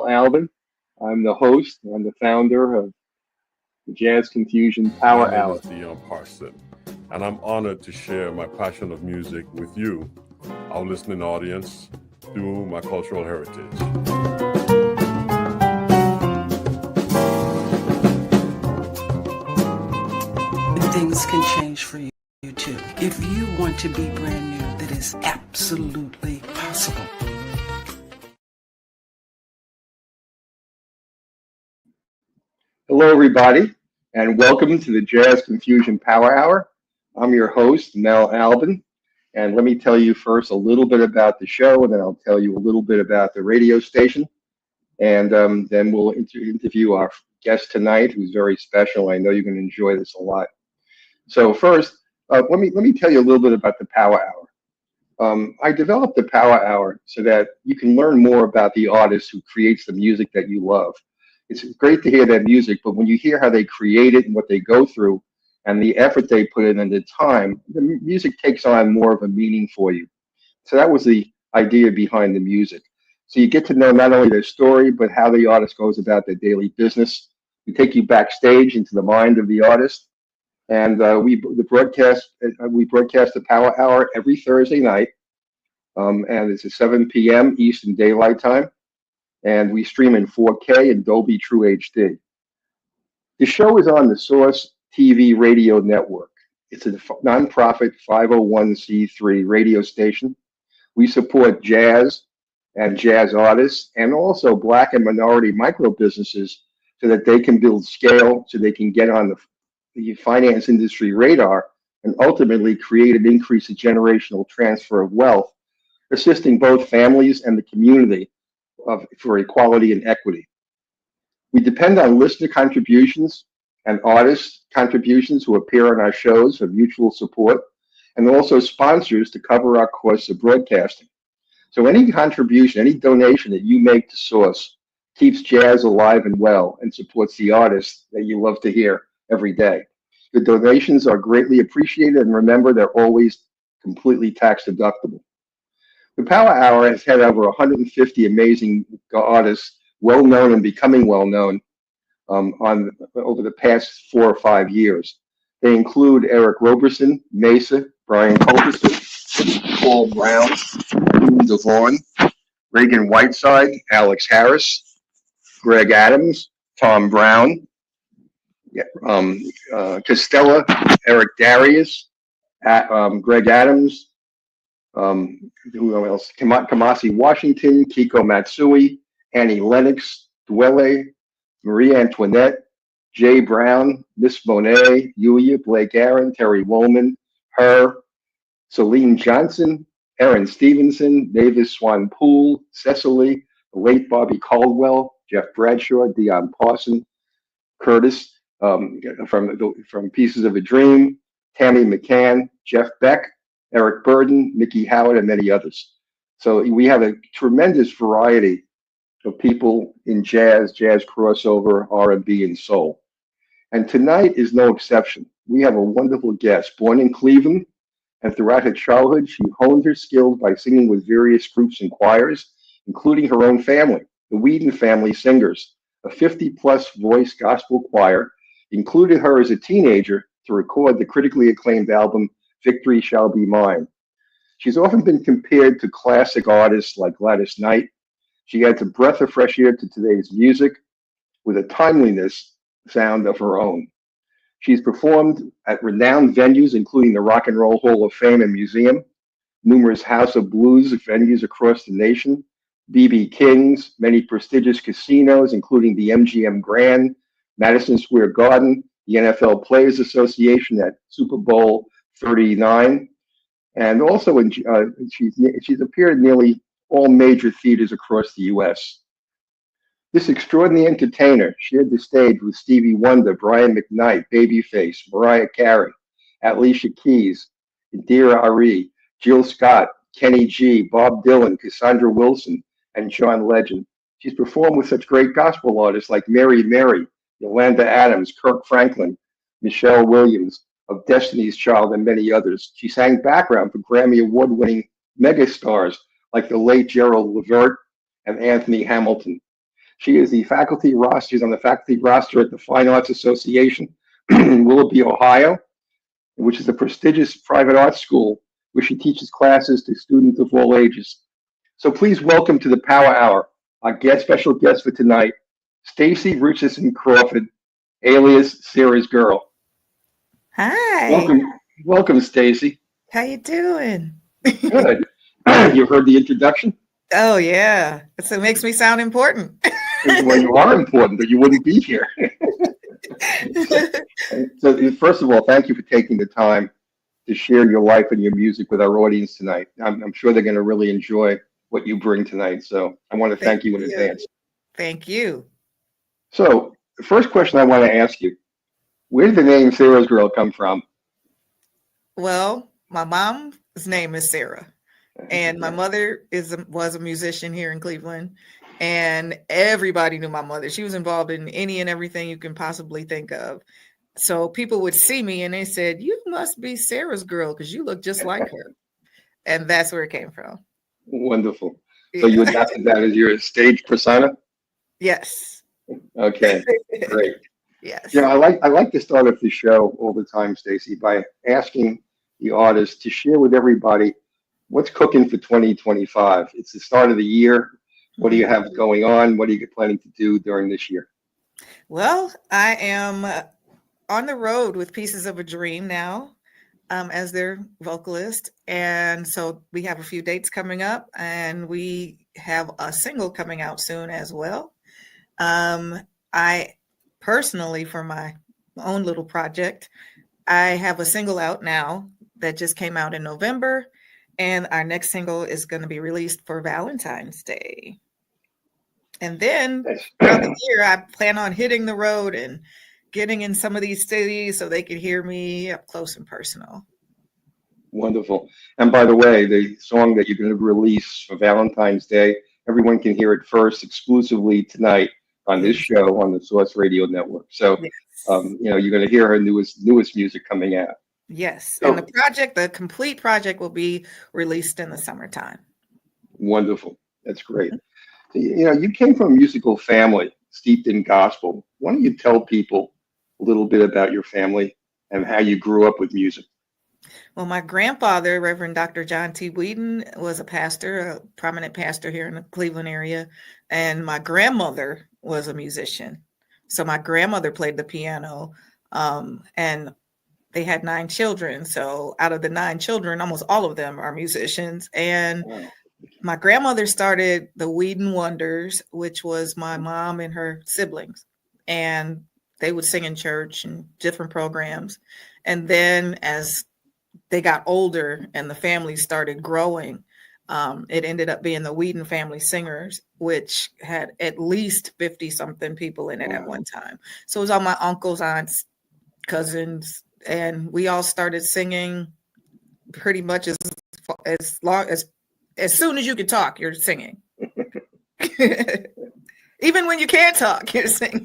Mel Albin. I'm the host and the founder of the Jazz Confusion My Power name Hour. is Dion Parson, and I'm honored to share my passion of music with you, our listening audience, through my cultural heritage. Things can change for you too. If you want to be brand new, that is absolutely possible. Hello, everybody, and welcome to the Jazz Confusion Power Hour. I'm your host, Mel Albin, and let me tell you first a little bit about the show, and then I'll tell you a little bit about the radio station, and then we'll interview our guest tonight, who's very special. I know you're going to enjoy this a lot. So first, let me tell you a little bit about the Power Hour. I developed the Power Hour so that you can learn more about the artist who creates the music that you love. It's great to hear that music, but when you hear how they create it and what they go through and the effort they put in and the time, the music takes on more of a meaning for you. So that was the idea behind the music. So you get to know not only their story, but how the artist goes about their daily business. We take you backstage into the mind of the artist. And we broadcast the Power Hour every Thursday night, and it's at 7 p.m. Eastern Daylight Time, and we stream in 4K and Dolby True HD. The show is on the Source TV radio network. It's a nonprofit 501c3 radio station. We support jazz and jazz artists, and also Black and minority micro businesses, so that they can build scale, so they can get on the finance industry radar and ultimately create an increase in generational transfer of wealth, assisting both families and the community for equality and equity. We depend on listener contributions and artist contributions who appear on our shows for mutual support, and also sponsors to cover our costs of broadcasting. So any contribution, any donation that you make to Source keeps jazz alive and well and supports the artists that you love to hear every day. The donations are greatly appreciated, and remember, they're always completely tax deductible. The Power Hour has had over 150 amazing artists, well known and becoming well known, over the past 4 or 5 years. They include Eric Roberson, Mesa, Brian Culbertson, Paul Brown, Boone DeVaughn, Reagan Whiteside, Alex Harris, Greg Adams, Tom Brown, Costello, Eric Darius, Greg Adams, who else? Kamasi Washington, Kiko Matsui, Annie Lennox, Dwelle, Marie Antoinette, Jay Brown, Miss Monet, Yulia, Blake Aaron, Terry Woolman, Her, Celine Johnson, Aaron Stevenson, Davis Swan Poole, Cecily, the late Bobby Caldwell, Jeff Bradshaw, Dion Parson, Curtis, from Pieces of a Dream, Tammy McCann, Jeff Beck, Eric Burden, Mickey Howard, and many others. So we have a tremendous variety of people in jazz crossover, R&B, and soul. And tonight is no exception. We have a wonderful guest. Born in Cleveland, and throughout her childhood, she honed her skills by singing with various groups and choirs, including her own family, the Whedon Family Singers, a 50-plus voice gospel choir, included her as a teenager to record the critically acclaimed album, Victory Shall Be Mine. She's often been compared to classic artists like Gladys Knight. She adds a breath of fresh air to today's music with a timeliness sound of her own. She's performed at renowned venues, including the Rock and Roll Hall of Fame and Museum, numerous House of Blues venues across the nation, B.B. King's, many prestigious casinos, including the MGM Grand, Madison Square Garden, the NFL Players Association at Super Bowl 39, and also she's appeared in nearly all major theaters across the U.S. This extraordinary entertainer shared the stage with Stevie Wonder, Brian McKnight, Babyface, Mariah Carey, Alicia Keys, Indira Ari, Jill Scott, Kenny G, Bob Dylan, Cassandra Wilson, and John Legend. She's performed with such great gospel artists like Mary Mary, Yolanda Adams, Kirk Franklin, Michelle Williams of Destiny's Child, and many others. She sang background for Grammy Award Winning megastars like the late Gerald LeVert and Anthony Hamilton. She is the faculty roster. She's on the faculty roster at the Fine Arts Association in Willoughby, Ohio, which is a prestigious private art school where she teaches classes to students of all ages. So please welcome to the Power Hour our special guest for tonight, Stacey Richardson Crawford, alias Sarah's Girl. Hi. Welcome, Stacey. How you doing? Good. You heard the introduction? Oh yeah, so it makes me sound important. Well, you are important, or you wouldn't be here. So, first of all, thank you for taking the time to share your life and your music with our audience tonight. I'm sure they're going to really enjoy what you bring tonight. So I want to thank you in advance. Thank you. So the first question I want to ask you, where did the name Sarah's Girl come from? Well, my mom's name is Sarah, and my mother was a musician here in Cleveland, and everybody knew my mother. She was involved in any and everything you can possibly think of. So people would see me and they said, "You must be Sarah's Girl because you look just like her," and that's where it came from. Wonderful. So you adopted that as your stage persona? Yes. Okay, great. Yes. You know, I like to start off the show all the time, Stacey, by asking the artists to share with everybody what's cooking for 2025. It's the start of the year. What do you have going on? What are you planning to do during this year? Well, I am on the road with Pieces of a Dream now. As their vocalist. And so we have a few dates coming up, and we have a single coming out soon as well. I personally, for my own little project, I have a single out now that just came out in November, and our next single is going to be released for Valentine's Day. And then throughout the year, I plan on hitting the road and getting in some of these cities so they can hear me up close and personal. Wonderful. And by the way, the song that you're going to release for Valentine's Day, everyone can hear it first exclusively tonight on this show on the Source Radio Network. So, yes. You're going to hear her newest music coming out. Yes. So, and the complete project will be released in the summertime. Wonderful. That's great. You came from a musical family steeped in gospel. Why don't you tell people a little bit about your family and how you grew up with music? Well, my grandfather, Reverend Dr. John T. Whedon, was a pastor, a prominent pastor here in the Cleveland area. And my grandmother was a musician. So my grandmother played the piano, and they had 9 children. So out of the 9 children, almost all of them are musicians. And my grandmother started the Whedon Wonders, which was my mom and her siblings. And they would sing in church and different programs. And then as they got older and the family started growing, it ended up being the Whedon Family Singers, which had at least 50 something people in it at one time. So it was all my uncles, aunts, cousins, and we all started singing pretty much as soon as you could talk, you're singing. Even when you can't talk, you're singing.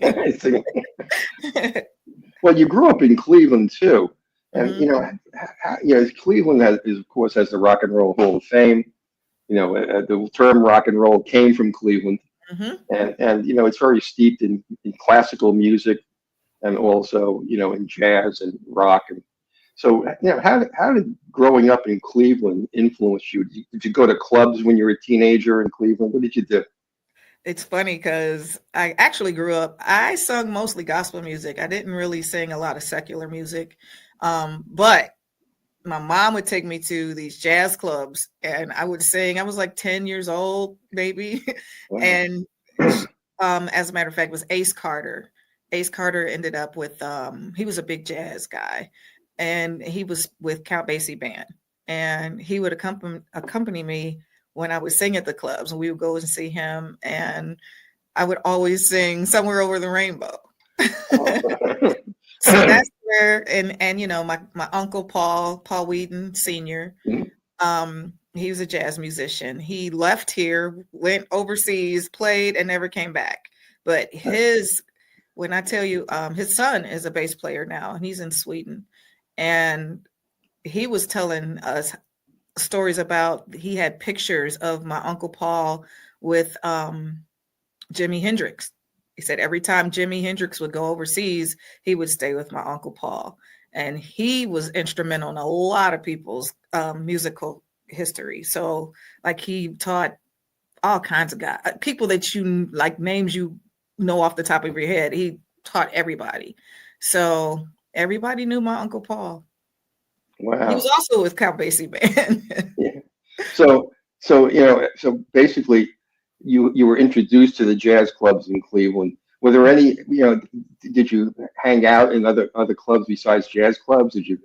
Well, you grew up in Cleveland too. And, Cleveland has the Rock and Roll Hall of Fame. The term rock and roll came from Cleveland. And it's very steeped in classical music and also, in jazz and rock. And so, how did growing up in Cleveland influence you? Did you go to clubs when you were a teenager in Cleveland? What did you do? It's funny because I actually grew up, I sung mostly gospel music. I didn't really sing a lot of secular music. But my mom would take me to these jazz clubs and I would sing. I was like 10 years old, maybe. Wow. And as a matter of fact, it was Ace Carter. Ace Carter ended up with, he was a big jazz guy, and he was with Count Basie Band. And he would accompany me when I would sing at the clubs, and we would go and see him. And I would always sing Somewhere Over the Rainbow. So that's where, and my uncle Paul Whedon Sr., he was a jazz musician. He left here, went overseas, played, and never came back. But when I tell you, his son is a bass player now, and he's in Sweden. And he was telling us stories about, he had pictures of my Uncle Paul with Jimi Hendrix. He said every time Jimi Hendrix would go overseas, he would stay with my Uncle Paul. And he was instrumental in a lot of people's musical history. So like he taught all kinds of guys, people that you like, names you know off the top of your head. He taught everybody. So everybody knew my Uncle Paul. Wow. He was also with Count Basie Band. Yeah. So so basically you were introduced to the jazz clubs in Cleveland. Were there any, did you hang out in other clubs besides jazz clubs? Did you?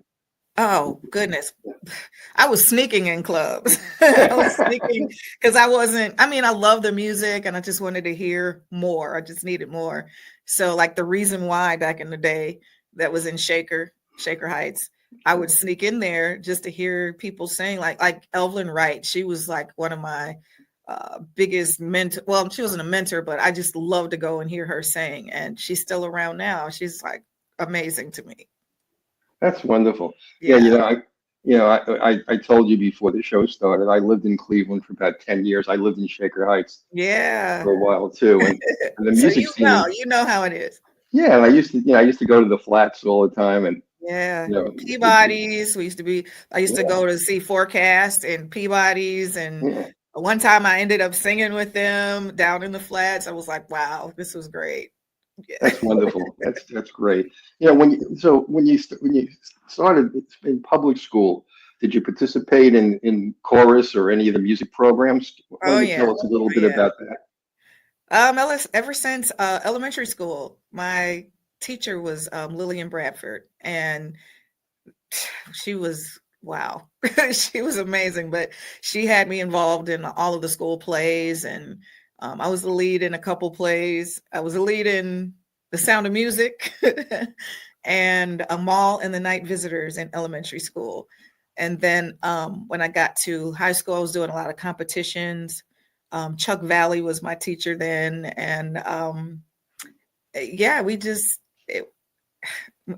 Oh, goodness. I was sneaking in clubs. I was sneaking because I love the music and I just wanted to hear more. I just needed more. So like the Reason Why back in the day that was in Shaker Heights, I would sneak in there just to hear people sing like Evelyn Wright. She was like one of my biggest mentor. Well, she wasn't a mentor, but I just love to go and hear her sing. And she's still around now. She's like amazing to me. That's wonderful. Yeah. I told you before the show started, I lived in Cleveland for about 10 years. I lived in Shaker Heights for a while too. And the music so scene, you know how it is. Yeah, and I used to go to the flats all the time, and Peabody's. I used to go to see Forecast and Peabody's, and one time I ended up singing with them down in the flats. I was like, wow, this was great. Yeah. That's wonderful. That's great. When you started in public school, did you participate in chorus or any of the music programs? Tell us a little bit about that. Ever since elementary school, my teacher was Lillian Bradford, and she was wow. She was amazing. But she had me involved in all of the school plays, and I was the lead in a couple plays. I was the lead in The Sound of Music and Amal and the Night Visitors in elementary school. And then when I got to high school, I was doing a lot of competitions. Chuck Valley was my teacher then. And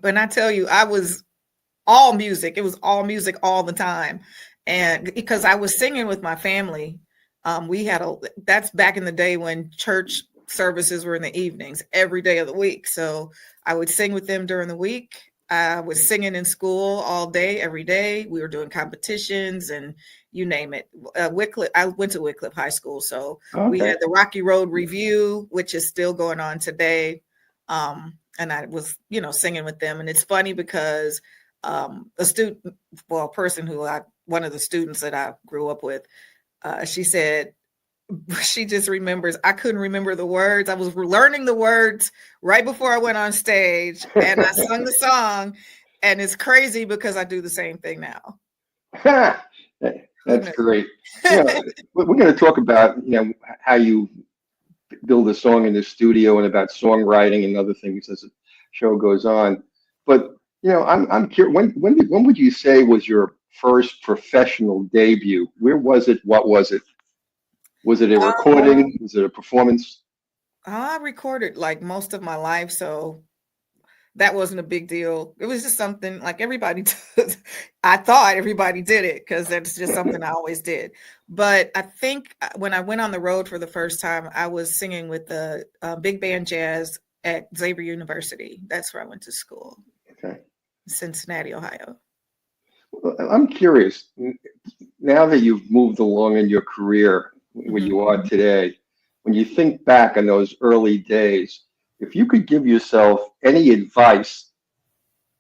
when I tell you, I was all music. It was all music all the time. And because I was singing with my family, that's back in the day when church services were in the evenings every day of the week. So I would sing with them during the week. I was singing in school all day, every day. We were doing competitions and you name it. I went to Wycliffe High School. So we had the Rocky Road Review, which is still going on today. And I was, singing with them. And it's funny because one of the students that I grew up with, she said she just remembers I couldn't remember the words. I was learning the words right before I went on stage and I sung the song. And it's crazy because I do the same thing now. That's great. We're going to talk about how you build a song in the studio and about songwriting and other things as the show goes on. But I'm curious. When would you say was your first professional debut? Where was it? What was it? Was it a recording? Was it a performance? I recorded like most of my life, so that wasn't a big deal. It was just something like everybody does. I thought everybody did it because that's just something I always did. But I think when I went on the road for the first time, I was singing with the big band jazz at Xavier University. That's where I went to school. Okay. Cincinnati, Ohio. Well, I'm curious, now that you've moved along in your career where you are today, when you think back on those early days, if you could give yourself any advice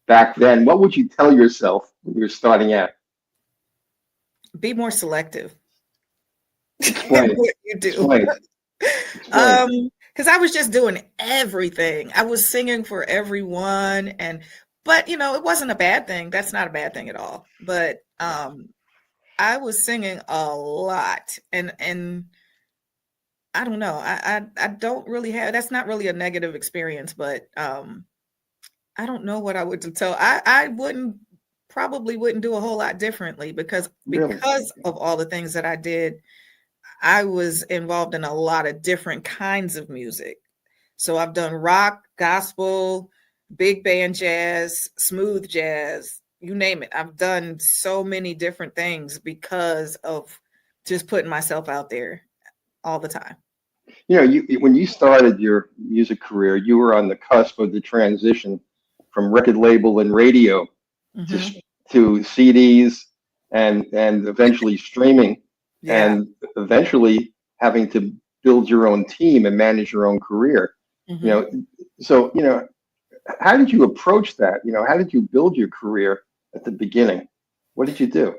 back then, what would you tell yourself when you were starting out? Be more selective. Explain. What you do. Explain. Because I was just doing everything. I was singing for everyone, but it wasn't a bad thing. That's not a bad thing at all. But I was singing a lot, and I don't know. I don't really have. That's not really a negative experience, but I don't know what I would tell. I probably wouldn't do a whole lot differently because of all the things that I did. I was involved in a lot of different kinds of music. So I've done rock, gospel, big band jazz, smooth jazz, you name it. I've done so many different things because of just putting myself out there all the time. When you started your music career, you were on the cusp of the transition from record label and radio to Mhm. to CDs and eventually streaming, Yeah. and eventually having to build your own team and manage your own career. You Mhm. know, so how did you approach that? How did you build your career at the beginning? What did you do?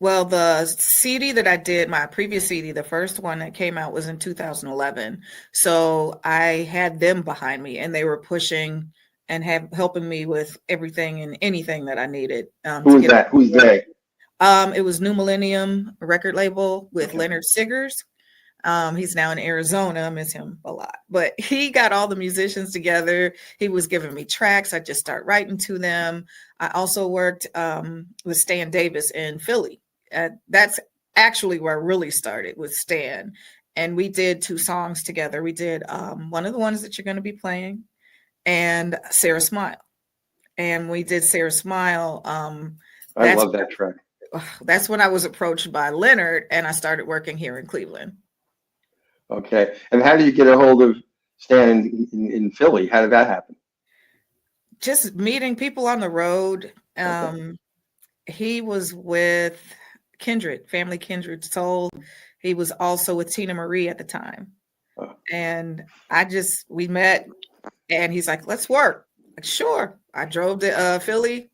Well, the CD that I did, my previous CD, the first one that came out was in 2011. So I had them behind me and they were pushing and helping me with everything and anything that I needed Who to was get. that? Who's they? It was New Millennium record label with Okay. Leonard Siggers. He's now in Arizona. I miss him a lot, but he got all the musicians together. He was giving me tracks. I just start writing to them. I also worked with Stan Davis in Philly. That's actually where I really started with Stan. And we did 2 songs together. We did one of the ones that you're going to be playing and Sarah Smile. And we did Sarah Smile. I love that track. That's when I was approached by Leonard and I started working here in Cleveland. Okay. And how did you get a hold of Stan in Philly? How did that happen? Just meeting people on the road. Okay. He was with Family Kindred Soul. He was also with Tina Marie at the time. Oh. And we met and he's like, let's work. Like, sure. I drove to Philly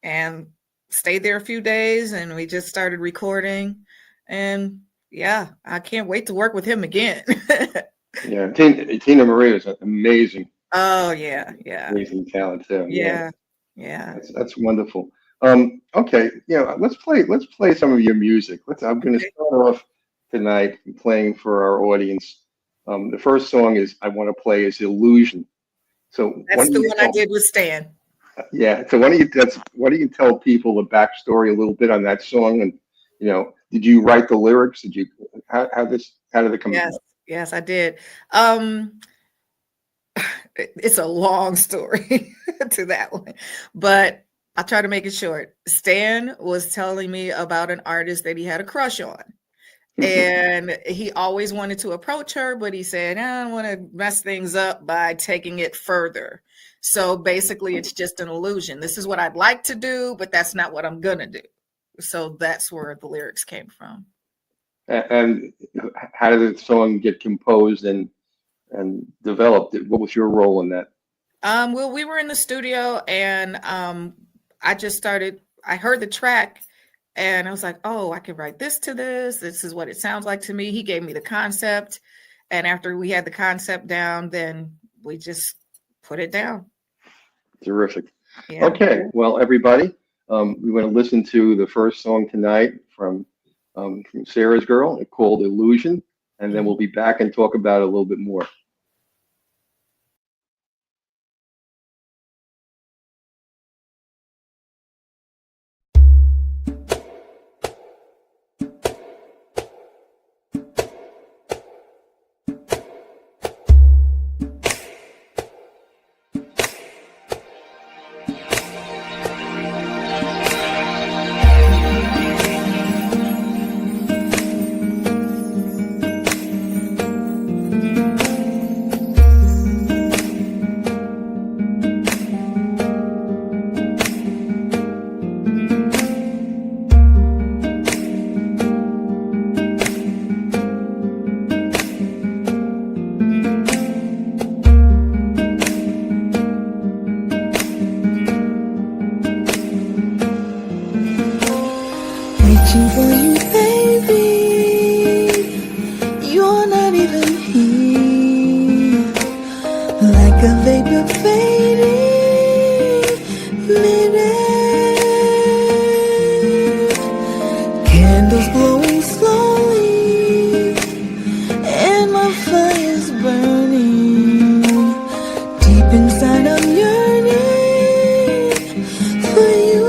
and stayed there a few days and we just started recording. And yeah, I can't wait to work with him again. Yeah. Tina Marie is an amazing. Oh yeah. Yeah. Amazing talent too. Yeah. Yeah. That's wonderful. Okay, let's play some of your music. I'm going to start off tonight playing for our audience. The first song I want to play is Illusion. So that's the one I did with Stan. Yeah. So why don't you tell people a backstory a little bit on that song, and did you write the lyrics? How did it come about? Yes, I did. It's a long story to that one, but I'll try to make it short. Stan was telling me about an artist that he had a crush on. And he always wanted to approach her, but he said, I don't want to mess things up by taking it further. So basically, it's just an illusion. This is what I'd like to do, but that's not what I'm going to do. So that's where the lyrics came from. And how did the song get composed and developed? What was your role in that? Well, we were in the studio and I heard the track and I was like, oh, I could write this to this. This is what it sounds like to me. He gave me the concept. And after we had the concept down, then we just put it down. Terrific. Yeah. Okay. Well, everybody, we want to listen to the first song tonight from Sarah's Girl, called Illusion. And then we'll be back and talk about it a little bit more. Reaching for you, baby. You're not even here. Like a vapor fading mid-air. Candles glowing slowly, and my fire's burning. Deep inside I'm yearning for you.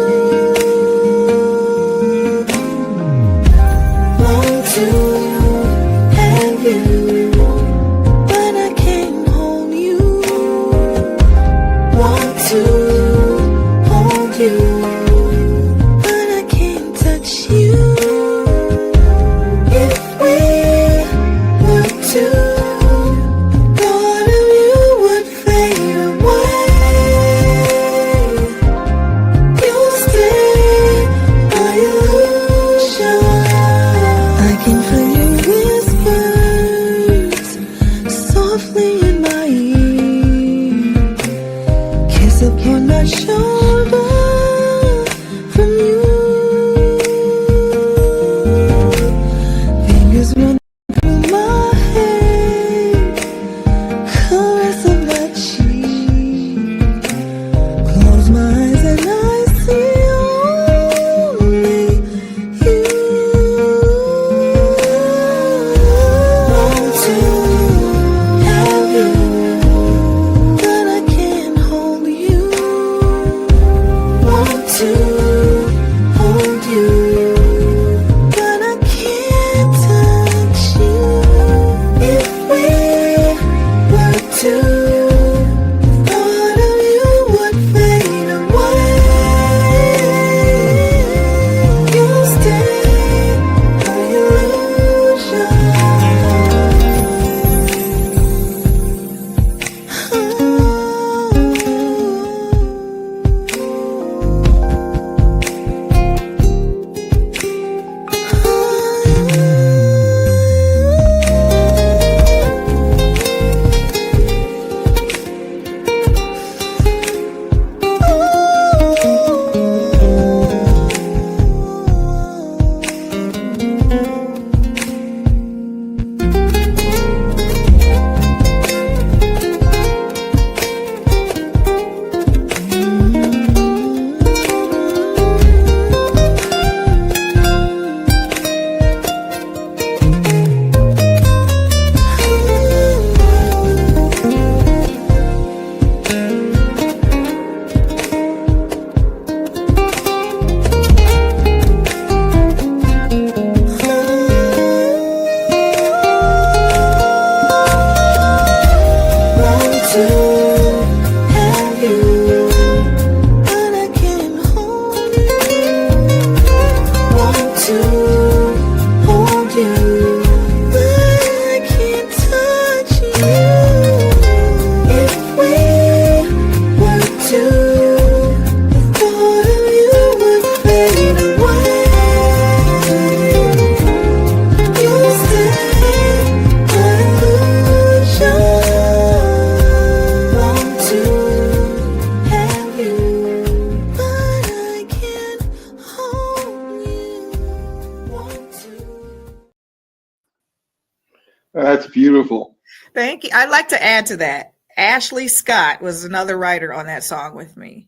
That's beautiful. Thank you. I'd like to add to that. Ashley Scott was another writer on that song with me.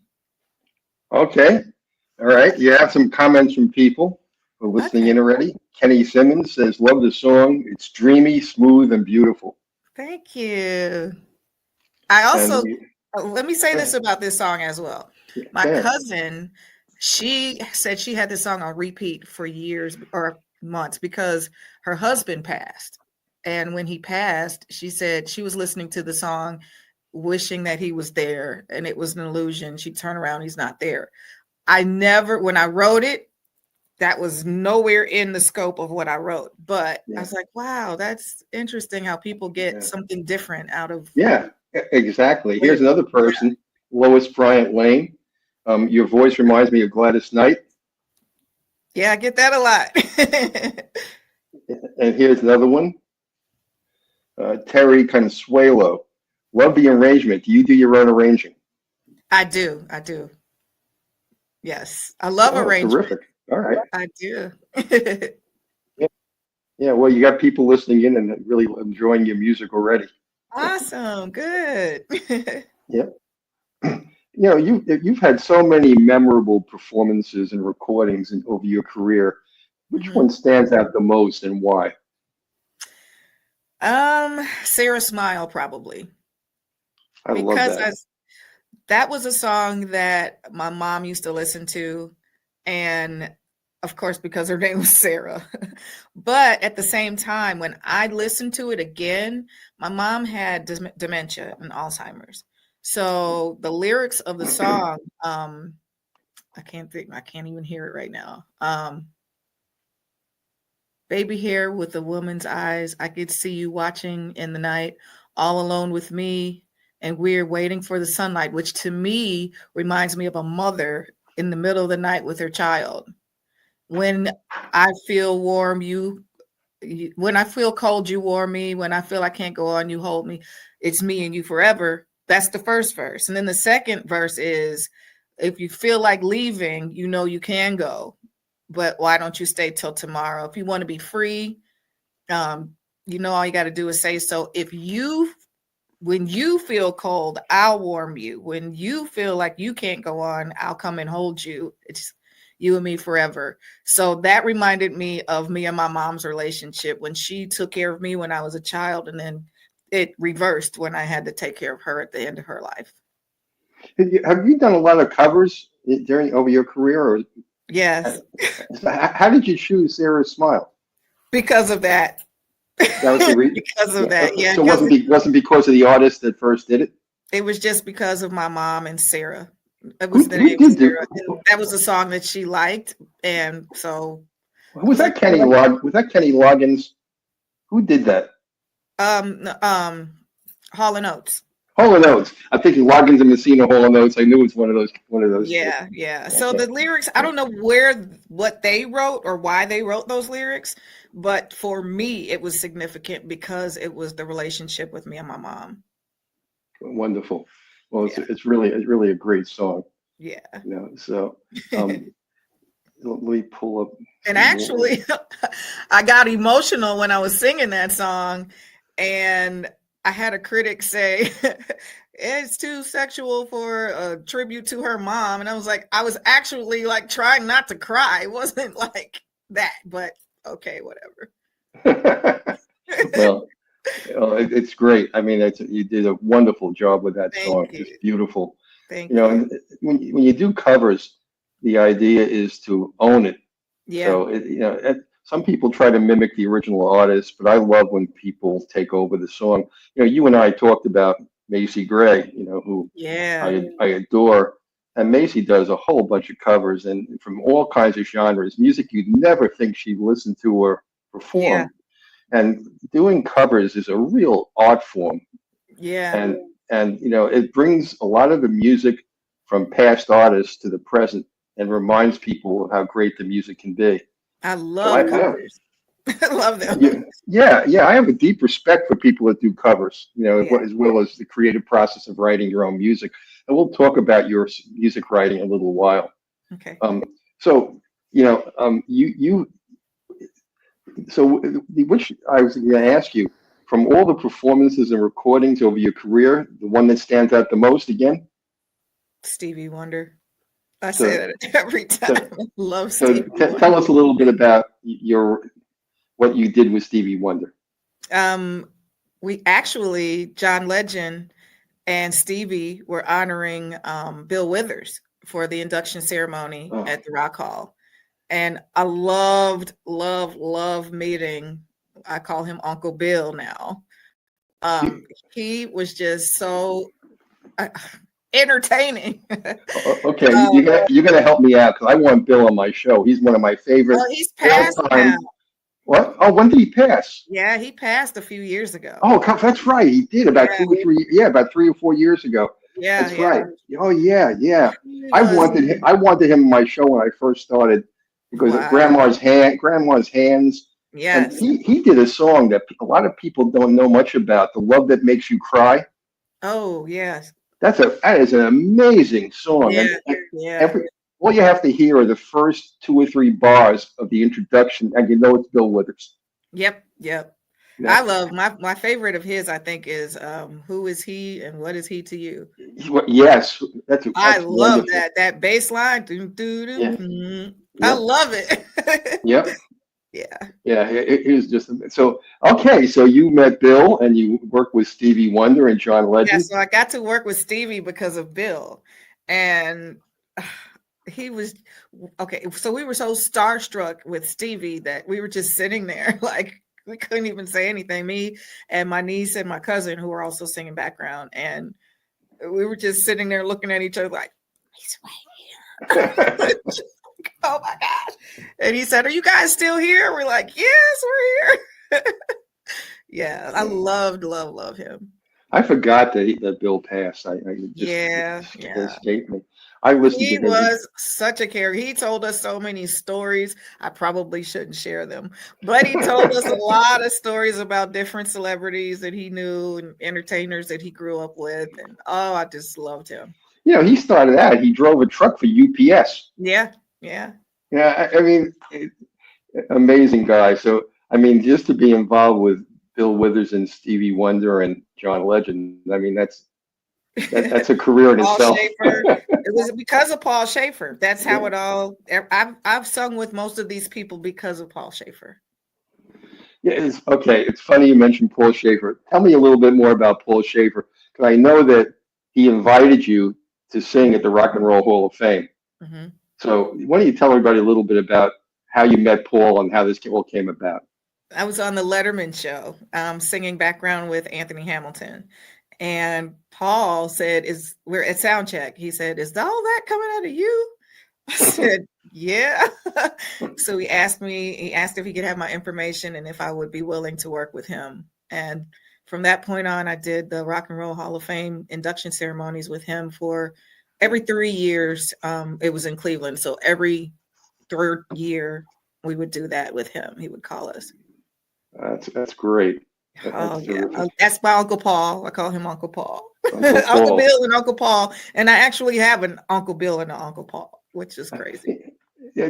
Okay. All right. You have some comments from people who are listening in already. Kenny Simmons says, love the song. It's dreamy, smooth, and beautiful. Thank you. I also, And let me say this about this song as well. My cousin, she said she had this song on repeat for years or months because her husband passed. And when he passed, she said she was listening to the song, wishing that he was there, and it was an illusion. She turned around, he's not there. When I wrote it, that was nowhere in the scope of what I wrote. But I was like, wow, that's interesting how people get something different out of. Yeah, exactly. Here's another person, Lois Bryant Lane. Your voice reminds me of Gladys Knight. Yeah, I get that a lot. And here's another one. Terry Consuelo. Love the arrangement. Do you do your own arranging? I do. Yes. I love arrangement. Terrific. All right. I do. Yeah, well, you got people listening in and really enjoying your music already. Awesome. Good. Yeah. You've had so many memorable performances and recordings over your career. Which one stands out the most and why? Sarah Smile, probably. I love that. That was a song that my mom used to listen to, and of course, because her name was Sarah. But at the same time, when I listened to it again, my mom had dementia and Alzheimer's. So the lyrics of the song, I can't even hear it right now. Baby hair with a woman's eyes, I could see you watching in the night, all alone with me, and we're waiting for the sunlight, which to me reminds me of a mother in the middle of the night with her child. When I feel warm, when I feel cold, you warm me. When I feel I can't go on, you hold me. It's me and you forever. That's the first verse. And then the second verse is, if you feel like leaving, you know you can go, but why don't you stay till tomorrow? If you want to be free, all you got to do is say so. When you feel cold, I'll warm you. When you feel like you can't go on, I'll come and hold you. It's you and me forever. So that reminded me of me and my mom's relationship when she took care of me when I was a child, and then it reversed when I had to take care of her at the end of her life. Have you done a lot of covers over your career? Or yes. How did you choose Sarah Smile? Because of that. That was the reason. Because of that, yeah. So it wasn't because of the artist that first did it? It was just because of my mom and Sarah. It was the name Sarah. That was a song that she liked, and so. Was that Kenny Loggins? Who did that? Hall and Oates. Hall and Oates. I'm thinking Loggins and Messina, Hall and Oates. I knew it was one of those. Yeah. Okay. So the lyrics, I don't know what they wrote or why they wrote those lyrics, but for me, it was significant because it was the relationship with me and my mom. Wonderful. Well, it's really a great song. Yeah. So let me pull up. And actually, I got emotional when I was singing that song, and I had a critic say it's too sexual for a tribute to her mom. And I was actually like trying not to cry. It wasn't like that, but okay, whatever. Well, it's great. I mean, you did a wonderful job with that song. You. It's beautiful. Thank you. And when you do covers, the idea is to own it. Yeah. So some people try to mimic the original artist, but I love when people take over the song. You and I talked about Macy Gray, who I adore, and Macy does a whole bunch of covers and from all kinds of genres, music you'd never think she'd listen to or perform. Yeah. And doing covers is a real art form. Yeah. And it brings a lot of the music from past artists to the present and reminds people how great the music can be. I love covers. I love them. Yeah. I have a deep respect for people that do covers, as well as the creative process of writing your own music. And we'll talk about your music writing in a little while. Okay. So which I was going to ask you, from all the performances and recordings over your career, the one that stands out the most again? Stevie Wonder. I So- say that every time. I love So Stevie Wonder. tell us a little bit about what you did with Stevie Wonder. We actually, John Legend and Stevie were honoring Bill Withers for the induction ceremony Oh. at the Rock Hall. And I loved meeting, I call him Uncle Bill now. He was just so entertaining. Okay, you're gonna help me out because I want Bill on my show. He's one of my favorite. Well, he's passed all-time- now. What? Oh, when did he pass? Yeah, he passed a few years ago. Oh, that's right. He did about Yeah. 2 or 3. Yeah, about 3 or 4 years ago. Yeah, That's yeah. right. Oh, yeah. He I was- wanted him on my show when I first started because of Wow. Grandma's Hands. Yes. And he did a song that a lot of people don't know much about, "The Love That Makes You Cry." Oh, yes. That is an amazing song. Yeah. And Yeah. all you have to hear are the first 2 or 3 bars of the introduction, and you know it's Bill Withers. Yep. Yeah. I love my favorite of his, I think, is Who Is He and What Is He to You? Yes, that's I love wonderful. that bass line. Yeah. I love it. Yep. Yeah. Yeah, it was just so. Okay, so you met Bill and you worked with Stevie Wonder and John Yeah, Legend. so I got to work with Stevie because of Bill. And he was okay. So we were so starstruck with Stevie that we were just sitting there like we couldn't even say anything. Me and my niece and my cousin, who were also singing background, and we were just sitting there looking at each other like, he's right here. Oh my gosh. And he said, "Are you guys still here?" We're like, "Yes, we're here." Yeah, I love him. I forgot that Bill passed. I just Yeah. it escaped me. I listened He to him. was such a character. He told us so many stories. I probably shouldn't share them, but he told us a lot of stories about different celebrities that he knew and entertainers that he grew up with. And oh, I just loved him. You know, he started out. He drove a truck for UPS. Yeah. Yeah, I mean, amazing guy. So, I mean, just to be involved with Bill Withers and Stevie Wonder and John Legend, I mean, that's a career in Paul itself. Schaefer. It was because of Paul Schaefer. That's how it all. I've sung with most of these people because of Paul Schaefer. Yeah, it's funny you mentioned Paul Schaefer. Tell me a little bit more about Paul Schaefer, because I know that he invited you to sing at the Rock and Roll Hall of Fame. Mm-hmm. So why don't you tell everybody a little bit about how you met Paul and how this all came about? I was on the Letterman show, singing background with Anthony Hamilton. And Paul said, we're at sound check. He said, "Is all that coming out of you?" I said, "Yeah." So he asked if he could have my information and if I would be willing to work with him. And from that point on, I did the Rock and Roll Hall of Fame induction ceremonies with him for every 3 years. It was in Cleveland. So every third year we would do that with him. He would call us. That's great. Oh, That's yeah. terrific. That's my Uncle Paul. I call him Uncle Paul. Uncle Uncle Paul. Bill and Uncle Paul. And I actually have an Uncle Bill and an Uncle Paul, which is crazy. Yeah,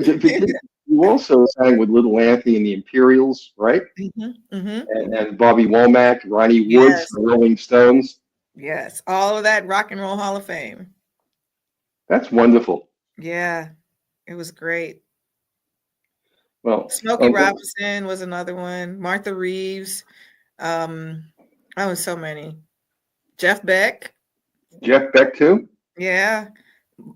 you also sang with Little Anthony and the Imperials, right? Mm-hmm, mm-hmm. And Bobby Womack, Ronnie Woods, Yes. the Rolling Stones. Yes. All of that Rock and Roll Hall of Fame. That's wonderful. Yeah. It was great. Well, Smokey Uncle- Robinson was another one. Martha Reeves. So many. Jeff Beck. Jeff Beck too. Yeah.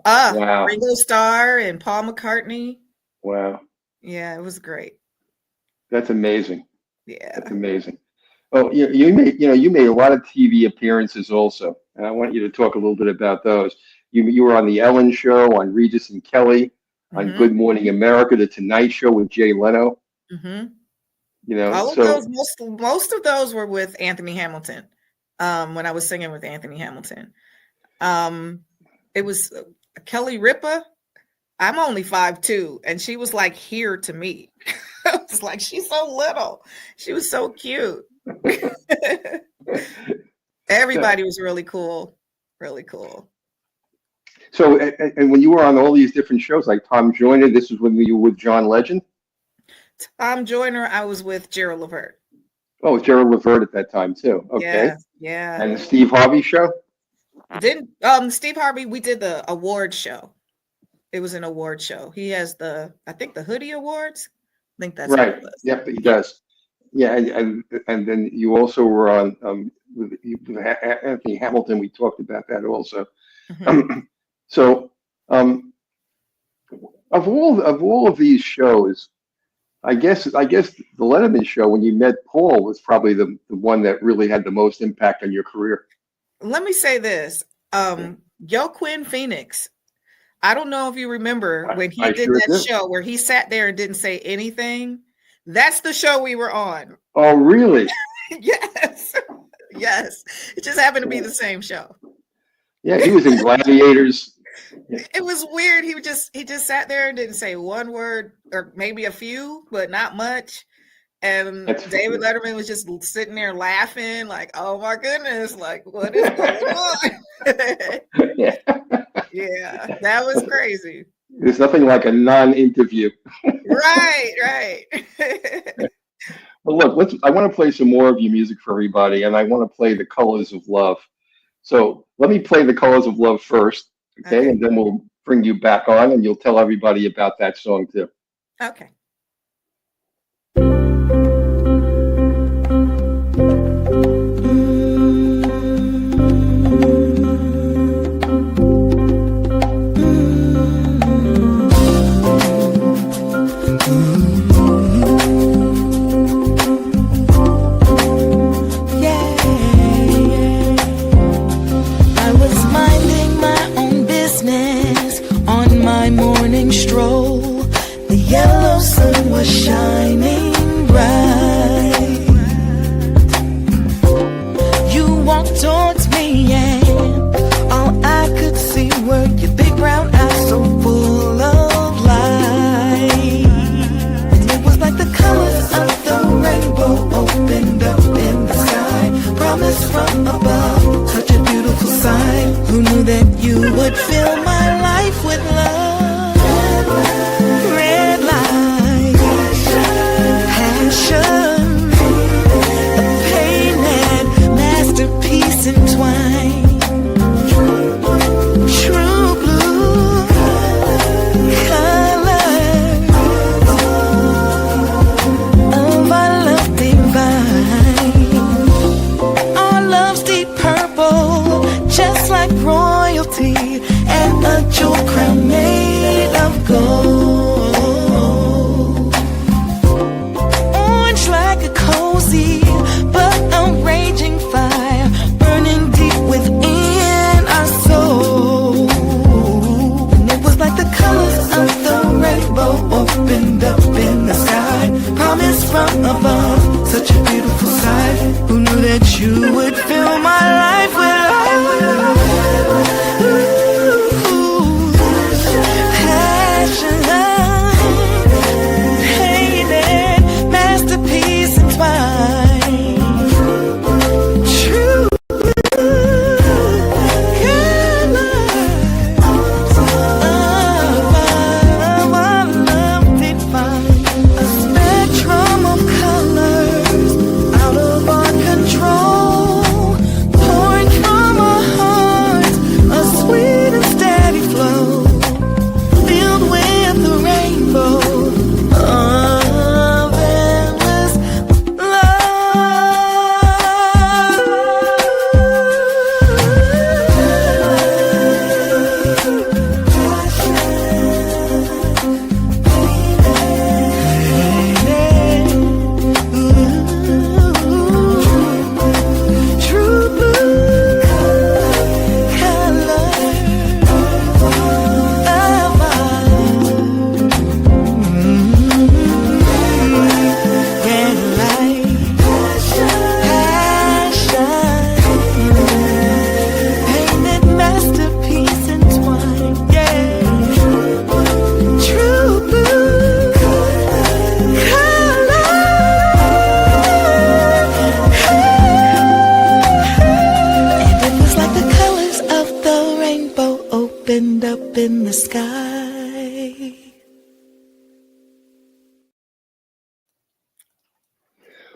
Wow. Ringo Starr and Paul McCartney. Wow, Yeah, it was great. that's amazing. Yeah. That's amazing. Oh, you made a lot of TV appearances also, and I want you to talk a little bit about those. You were on the Ellen Show, on Regis and Kelly, on Mhm. Good Morning America, the Tonight Show with Jay Leno. Mm-hmm. You know, All of so those, most of those were with Anthony Hamilton. When I was singing with Anthony Hamilton, it was Kelly Ripa. I'm only 5'2", and she was like here to me. I was like, she's so little. She was so cute. Everybody was really cool, really cool. So, and when you were on all these different shows, like Tom Joyner, this was when you were with John Legend. Tom Joyner, I was with Gerald LeVert. Oh, Gerald LeVert at that time too. Okay. Yeah, yeah. And the Steve Harvey show? Then Steve Harvey, we did the award show. It was an award show. He has I think the Hoodie Awards. I think that's what Right. it was. Yep, he does. Yeah, and then you also were on with Anthony Hamilton. We talked about that also. Mhm. So of all of these shows, I guess the Letterman show, when you met Paul, was probably the one that really had the most impact on your career. Let me say this. Joaquin Phoenix. I don't know if you remember when he I did sure that do. show where he sat there and didn't say anything. That's the show we were on. Oh, really? Yes. Yes. It just happened to be the same show. Yeah, he was in Gladiators. It was weird. He just sat there and didn't say one word or maybe a few, but not much. And That's David Letterman was just sitting there laughing, like, "Oh my goodness, like what is going on?" Yeah. Yeah, that was crazy. There's nothing like a non-interview. Right. Well, look, I want to play some more of your music for everybody, and I want to play The Colors of Love. So let me play The Colors of Love first, okay? And then we'll bring you back on, and you'll tell everybody about that song too. Okay. I was minding my own business on my morning stroll. The yellow sun was shining bright. You walked towards me and all I could see were your big brown eyes so full of light. And it was like the colors of the rainbow opened up in the sky. Promise from above, such a beautiful sight. Who knew that you would fill my life with love? Red light, passion, a painted masterpiece entwined.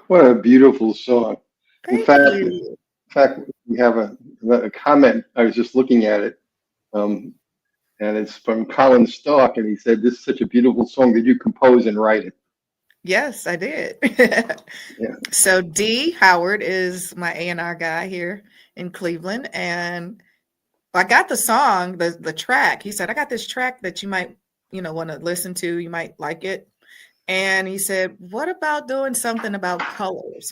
What a beautiful song. In Thank fact, you. we have a comment. I was just looking at it, and it's from Colin Stark, and he said, "This is such a beautiful song. Did you compose and write it?" Yes, I did. Yeah. So D Howard is my A&R guy here in Cleveland, and I got the song, the track. He said, "I got this track that you might, want to listen to. You might like it." And he said, "What about doing something about colors?"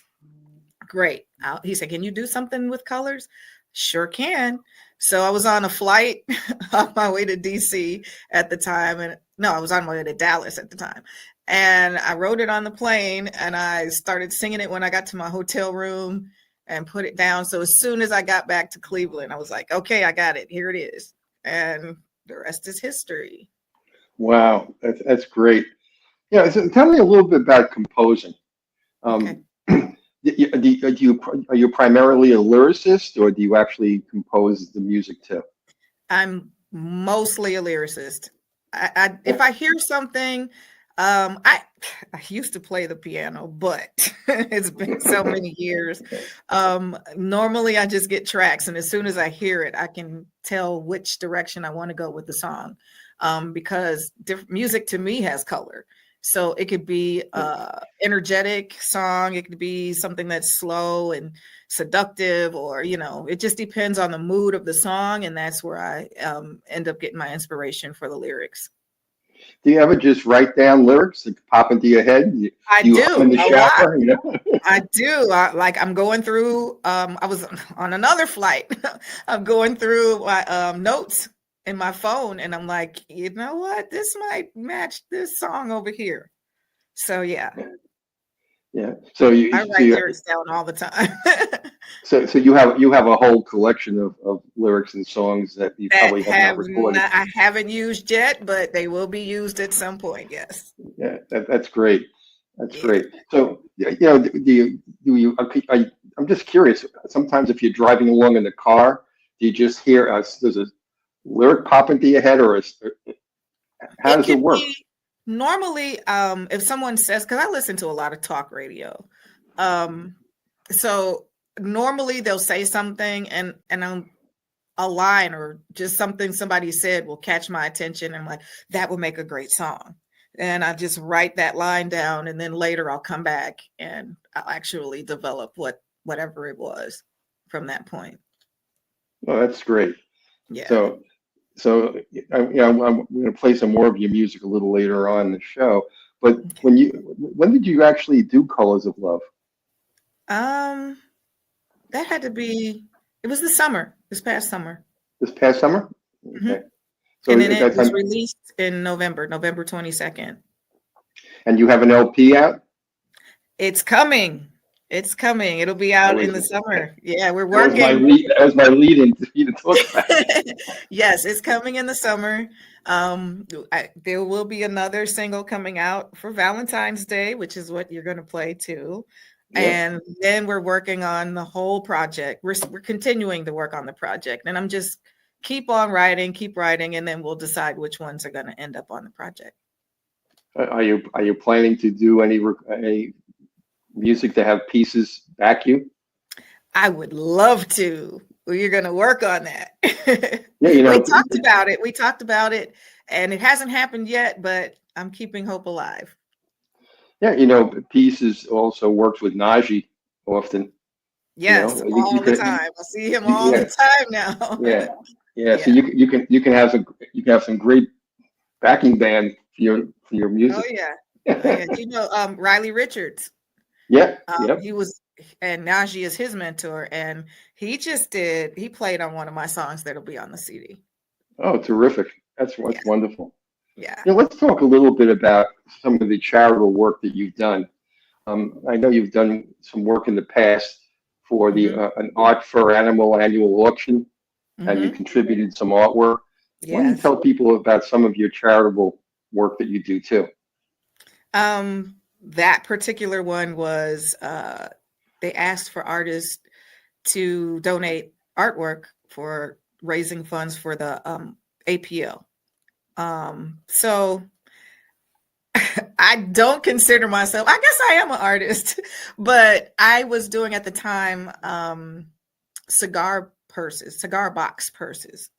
Great. He said, "Can you do something with colors?" Sure can. So I was on a flight on my way to DC at the time. And no, I was on my way to Dallas at the time. And I wrote it on the plane and I started singing it when I got to my hotel room and put it down. So as soon as I got back to Cleveland, I was like, okay, I got it. Here it is. And the rest is history. Wow, that's great. Yeah, so tell me a little bit about composing. Okay. Are you primarily a lyricist, or do you actually compose the music too? I'm mostly a lyricist. If I hear something, I used to play the piano, but it's been so many years. Normally I just get tracks, and as soon as I hear it, I can tell which direction I want to go with the song, because music to me has color. So it could be energetic song, it could be something that's slow and seductive, or it just depends on the mood of the song, and that's where I end up getting my inspiration for the lyrics. Do you ever just write down lyrics that pop into your head? I you do in the a shower, lot. I do. I'm going through. I was on another flight. I'm going through my notes in my phone, and I'm like, you know what? This might match this song over here. So yeah, Yeah. So I write lyrics down all the time. so you have a whole collection of lyrics and songs that you probably have not recorded. I haven't used yet, but they will be used at some point. Yes. Yeah, that's great. That's Yeah. great. So I'm just curious. Sometimes if you're driving along in the car, do you just hear does a lyric pop into your head, or how does it work? Normally, if someone says, because I listen to a lot of talk radio, so normally they'll say something and a line or just something somebody said will catch my attention, and I'm like, that would make a great song. And I just write that line down, and then later I'll come back and I'll actually develop whatever it was from that point. Oh, that's great. Yeah. So I'm going to play some more of your music a little later on in the show. But Okay. when did you actually do Colors of Love? That had to be. It was this past summer. This past summer? Mhm. Okay. So And then at it that was time, released in November 22nd. and you have an LP out? It's coming. It's coming. It'll be out in the summer. Yeah, we're That working. was my lead in for you to talk about. Yes, it's coming in the summer. There will be another single coming out for Valentine's Day, which is what you're going to play too. Yeah. And then we're working on the whole project. We're continuing to work on the project, and I'm just keep writing, and then we'll decide which ones are going to end up on the project. Are you planning to do any music to have pieces back you? I would love to. You're going to work on that. Yeah, We talked about it, and it hasn't happened yet, but I'm keeping hope alive. Yeah, Pieces also works with Najee often. Yes, all the time. I see him all the time now. Yeah. So you can have some great backing band for your music. Oh yeah. Riley Richards. Yeah. Yep. He was, and Najee is his mentor, and he played on one of my songs that'll be on the CD. Oh, terrific. That's wonderful. Yeah. Let's talk a little bit about some of the charitable work that you've done. I know you've done some work in the past for an Art for Animal annual auction, and you contributed some artwork. Yes. Why don't you tell people about some of your charitable work that you do too? That particular one was they asked for artists to donate artwork for raising funds for the APL. So I don't consider myself, I guess I am an artist, but I was doing at the time cigar box purses,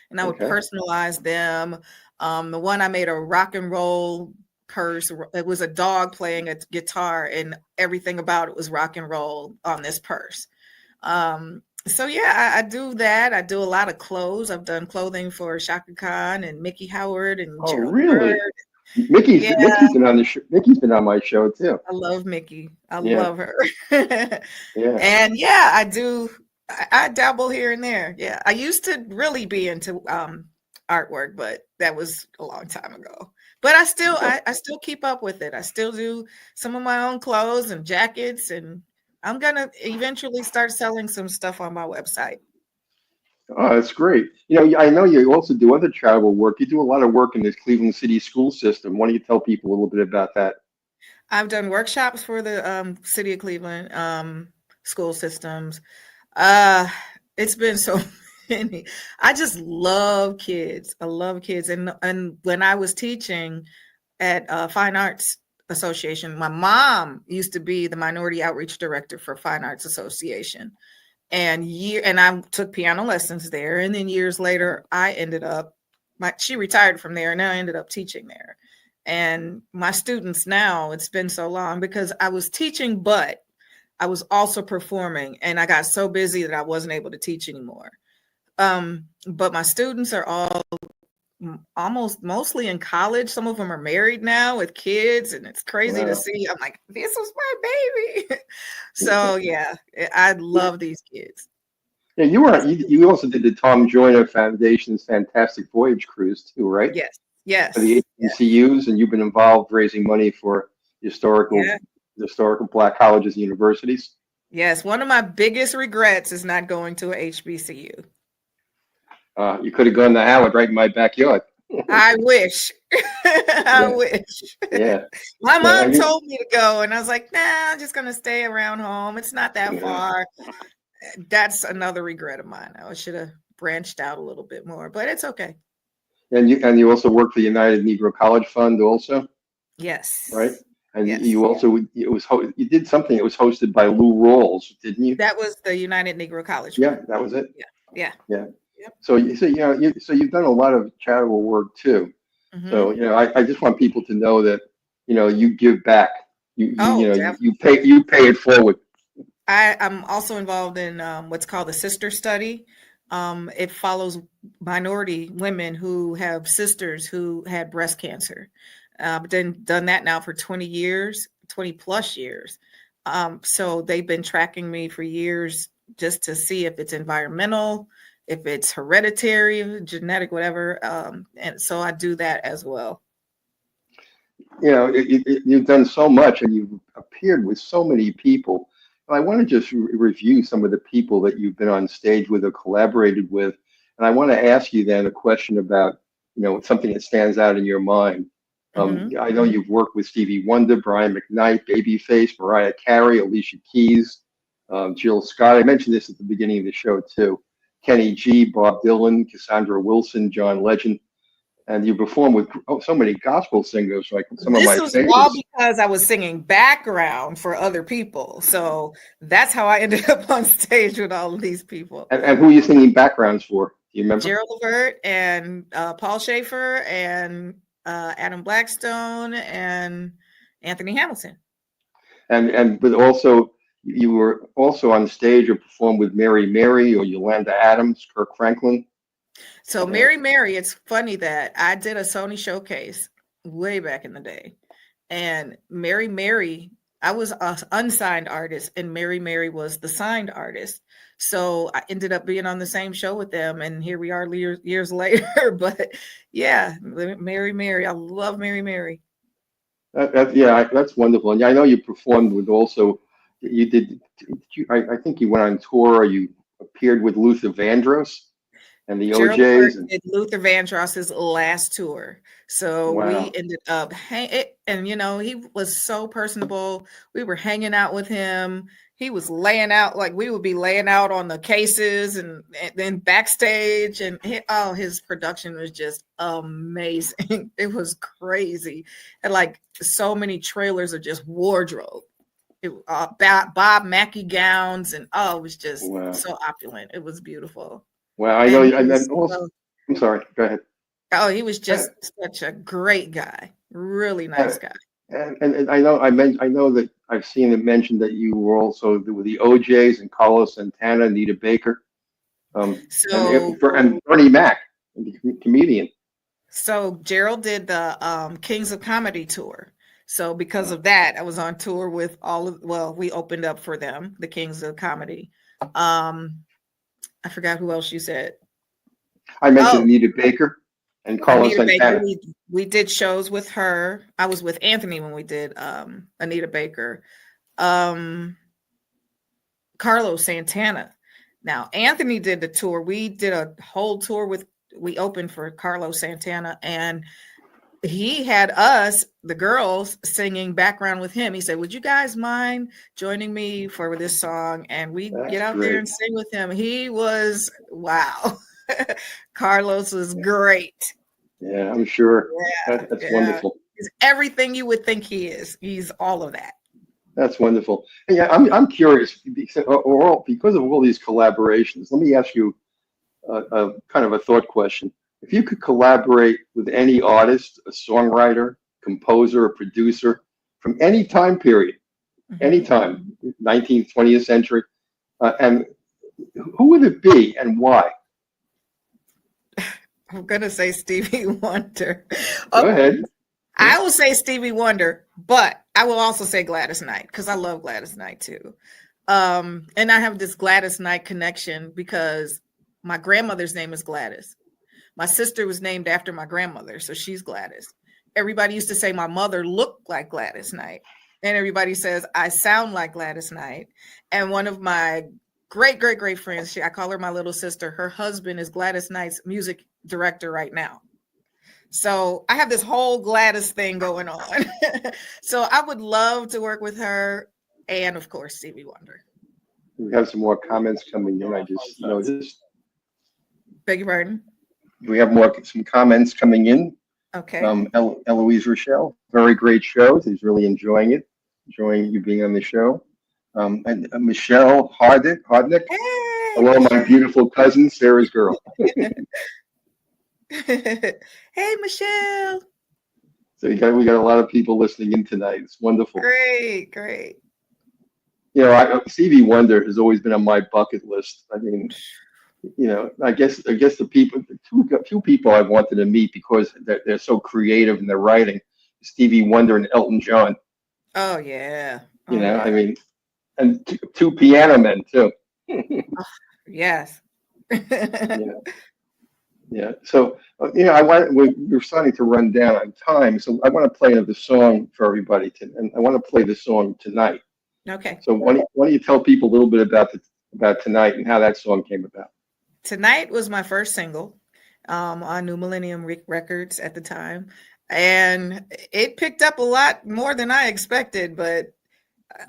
and I would personalize them. The one I made, a rock and roll purse, it was a dog playing a guitar, and everything about it was rock and roll on this purse. So yeah, I do that. I do a lot of clothes. I've done clothing for Shaka Khan and Mickey Howard and Gerald really? LeVert. Mickey's been on the show. Mickey's been on my show too. I love Mickey. I love her. Yeah. And yeah, I do. I dabble here and there. Yeah, I used to really be into artwork, but that was a long time ago. But I still keep up with it. I still do some of my own clothes and jackets, and I'm gonna eventually start selling some stuff on my website. Oh, that's great. I know you also do other charitable work. You do a lot of work in this Cleveland City school system. Why don't you tell people a little bit about that? I've done workshops for the City of Cleveland school systems. It's been so many. I just love kids. I love kids. And when I was teaching at Fine Arts Association, my mom used to be the Minority Outreach Director for Fine Arts Association. And I took piano lessons there. And then years later, she retired from there, and I ended up teaching there. And my students now, it's been so long because I was teaching, but I was also performing, and I got so busy that I wasn't able to teach anymore. But my students are all mostly in college. Some of them are married now with kids, and it's crazy to see. I'm like, this was my baby. So yeah, I love these kids. Yeah, you also did the Tom Joyner Foundation's Fantastic Voyage Cruise too, right? Yes. For the HBCUs, and you've been involved raising money for historical Black colleges and universities. Yes, one of my biggest regrets is not going to a HBCU. You could have gone to Howard right in my backyard. I wish. I wish. Yeah. My mom told me to go, and I was like, nah, I'm just going to stay around home. It's not that far. That's another regret of mine. I should have branched out a little bit more, but it's okay. And you also work for the United Negro College Fund also? Yes. Right? And you also, you did something that was hosted by Lou Rawls, didn't you? That was the United Negro College Fund. Yeah, that was it? Yeah. Yep. So you've done a lot of charitable work too. Mm-hmm. So, I just want people to know that, you give back. You pay it forward. I'm also involved in what's called the Sister Study. It follows minority women who have sisters who had breast cancer. But then done that now for 20 plus years. So they've been tracking me for years just to see if it's environmental, if it's hereditary, genetic, whatever. And so I do that as well. You've done so much, and you've appeared with so many people. I want to just review some of the people that you've been on stage with or collaborated with. And I want to ask you then a question about, something that stands out in your mind. I know you've worked with Stevie Wonder, Brian McKnight, Babyface, Mariah Carey, Alicia Keys, Jill Scott. I mentioned this at the beginning of the show too. Kenny G, Bob Dylan, Cassandra Wilson, John Legend. And you perform with so many gospel singers, like some of my favorites. This was all because I was singing background for other people. So that's how I ended up on stage with all of these people. And who are you singing backgrounds for? Do you remember? Gerald LeVert and Paul Schaefer and Adam Blackstone and Anthony Hamilton. But also, you were also on stage or performed with Mary Mary or Yolanda Adams, Kirk Franklin. So Mary, it's funny that I did a Sony showcase way back in the day, and Mary, I was an unsigned artist, and Mary was the signed artist. So I ended up being on the same show with them, and here we are years later. But yeah, Mary, I love Mary. That's wonderful. And I know you performed with also. You did. I think you went on tour. Or you appeared with Luther Vandross. And the Gerald OJs. LeVert did Luther Vandross's last tour. So Wow. we ended up and he was so personable. We were hanging out with him. He was laying out, like we would be laying out on the cases and then backstage, and his production was just amazing. It was crazy. And like so many trailers of just wardrobe. Bob Mackie gowns, and it was just so opulent. It was beautiful. Well, I know. I'm sorry. Go ahead. Oh, he was just such a great guy. Really nice guy. And I know that I've seen it mentioned that you were also with the OJs and Carlos Santana, Anita Baker, and Bernie Mac, the comedian. So Gerald did the Kings of Comedy tour. So because of that, I was on tour with we opened up for them, the Kings of Comedy. I forgot who else you said. I mentioned Anita Baker and Carlos Santana. We did shows with her. I was with Anthony when we did Anita Baker. Carlos Santana. Now, Anthony did the tour. We did a whole tour we opened for Carlos Santana, and he had us, the girls, singing background with him. He said, would you guys mind joining me for this song? And we get out there and sing with him. He was, wow. Carlos was great. Yeah, I'm sure. Yeah, that's wonderful. He's everything you would think he is. He's all of that. That's wonderful. Yeah, I'm curious because of all these collaborations. Let me ask you a kind of a thought question. If you could collaborate with any artist, a songwriter, composer, a producer from any time period, anytime, 19th, 20th century, and who would it be and why? I'm going to say Stevie Wonder. Go ahead. I will say Stevie Wonder, but I will also say Gladys Knight because I love Gladys Knight too. And I have this Gladys Knight connection because my grandmother's name is Gladys. My sister was named after my grandmother, so she's Gladys. Everybody used to say my mother looked like Gladys Knight. And everybody says I sound like Gladys Knight. And one of my great friends, I call her my little sister, her husband is Gladys Knight's music director right now. So I have this whole Gladys thing going on. So I would love to work with her and, of course, Stevie Wonder. We have some more comments coming in. I just noticed. Beg your pardon? We have some comments coming in. Okay. Eloise Rochelle, very great show. He's really enjoying it. Enjoying you being on the show. And Michelle Hardnick. Hey. Hello, my beautiful cousin, Sarah's girl. Hey, Michelle. So we got a lot of people listening in tonight. It's wonderful. Great. You know, Stevie Wonder has always been on my bucket list. I mean, you know, I guess the two people I wanted to meet because they're so creative in their writing, Stevie Wonder and Elton John. Oh yeah. You know, I mean, and two piano men too. Yes. Yeah. So, you know, we're starting to run down on time. So I want to play another song for everybody, and I want to play the song Tonight. Okay. So why don't you tell people a little bit about Tonight and how that song came about? Tonight was my first single on New Millennium Records at the time. And it picked up a lot more than I expected, but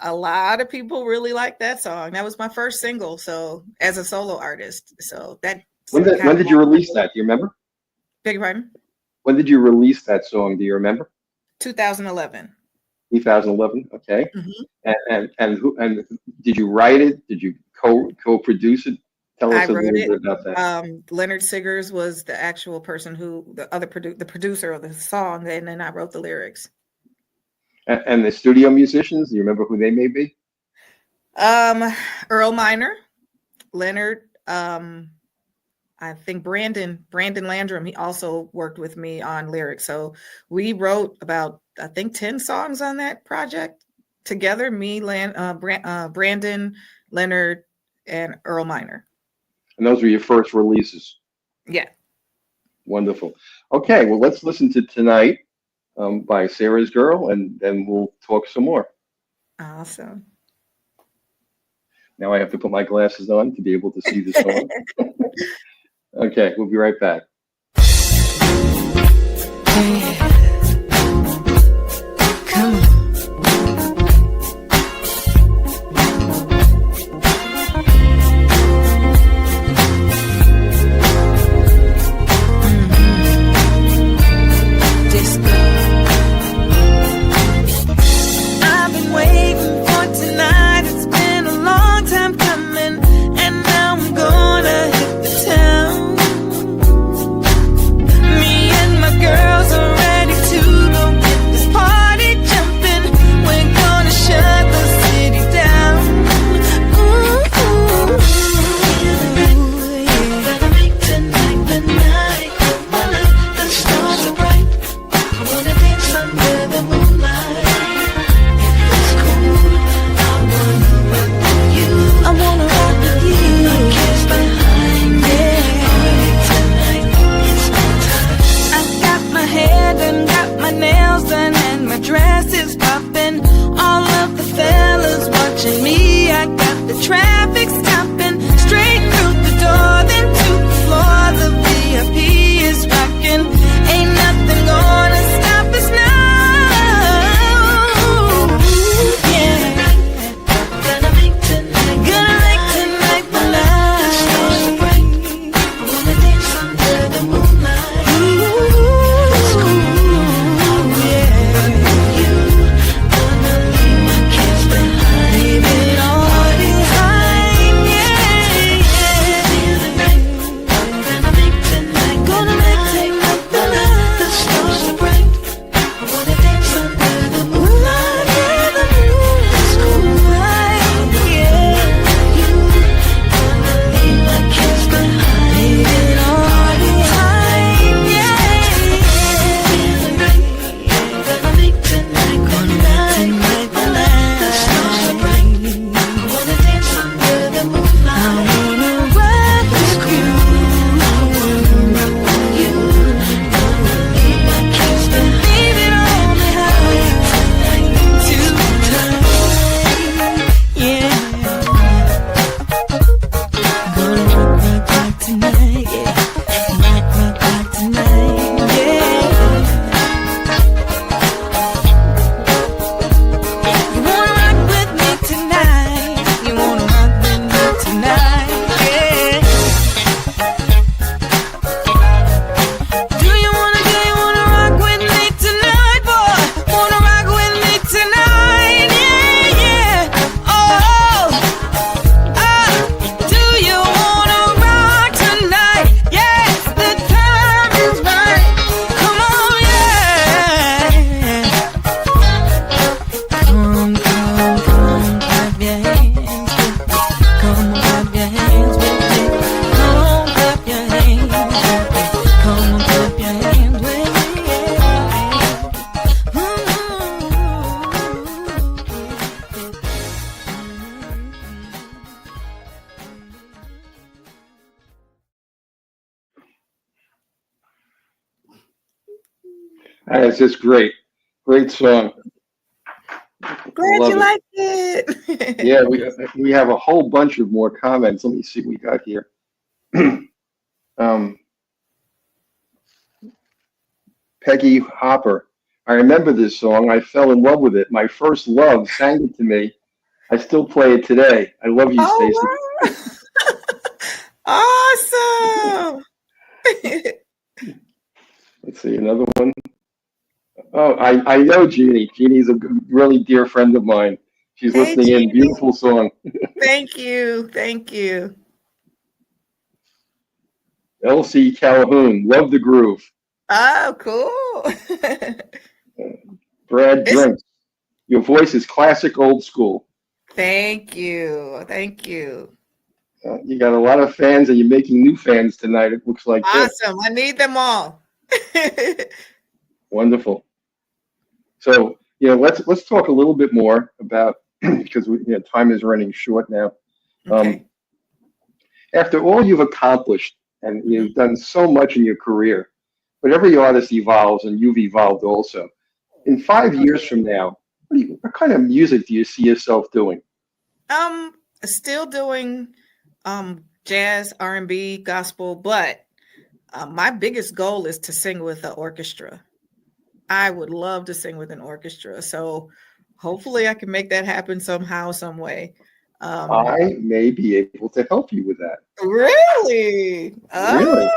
a lot of people really liked that song. That was my first single, so as a solo artist. So that. When did you release that? Do you remember? Beg your pardon? When did you release that song? Do you remember? 2011. 2011. Okay. Mm-hmm. And did you write it? Did you co-produce it? Tell us a little bit about that. Leonard Siggers was the actual person the producer of the song, and then I wrote the lyrics. And the studio musicians, do you remember who they may be? Earl Minor, Leonard, I think Brandon Landrum, he also worked with me on lyrics. So we wrote about, I think, 10 songs on that project together, me, Brandon, Leonard, and Earl Minor. And those were your first releases? Yeah. Wonderful. Okay, well, let's listen to Tonight by Sarah's Girl, and then we'll talk some more. Awesome. Now I have to put my glasses on to be able to see the song. Okay, we'll be right back. Come on. It's just great. Great song. Glad Love you it. liked it. Yeah, we have a whole bunch of more comments. Let me see what we got here. Peggy Hopper. I remember this song. I fell in love with it. My first love sang it to me. I still play it today. I love you, Stacey. Awesome. Let's see, another one. Oh, I know Jeannie. Jeannie's a really dear friend of mine. She's Hey, listening in. Jeannie. Beautiful song. Thank you. Thank you. Elsie Calhoun. Love the groove. Oh, cool. Brad Drinks. Your voice is classic old school. Thank you. Thank you. You got a lot of fans and you're making new fans tonight. It looks like this. Awesome. I need them all. Wonderful. So, let's talk a little bit more about, because time is running short now. Okay. After all you've accomplished, and you've done so much in your career, but every artist evolves, and you've evolved also. In 5 years from now, what kind of music do you see yourself doing? Still doing jazz, R&B, gospel, but my biggest goal is to sing with an orchestra. I would love to sing with an orchestra. So hopefully I can make that happen somehow, some way. I may be able to help you with that. Really? Really?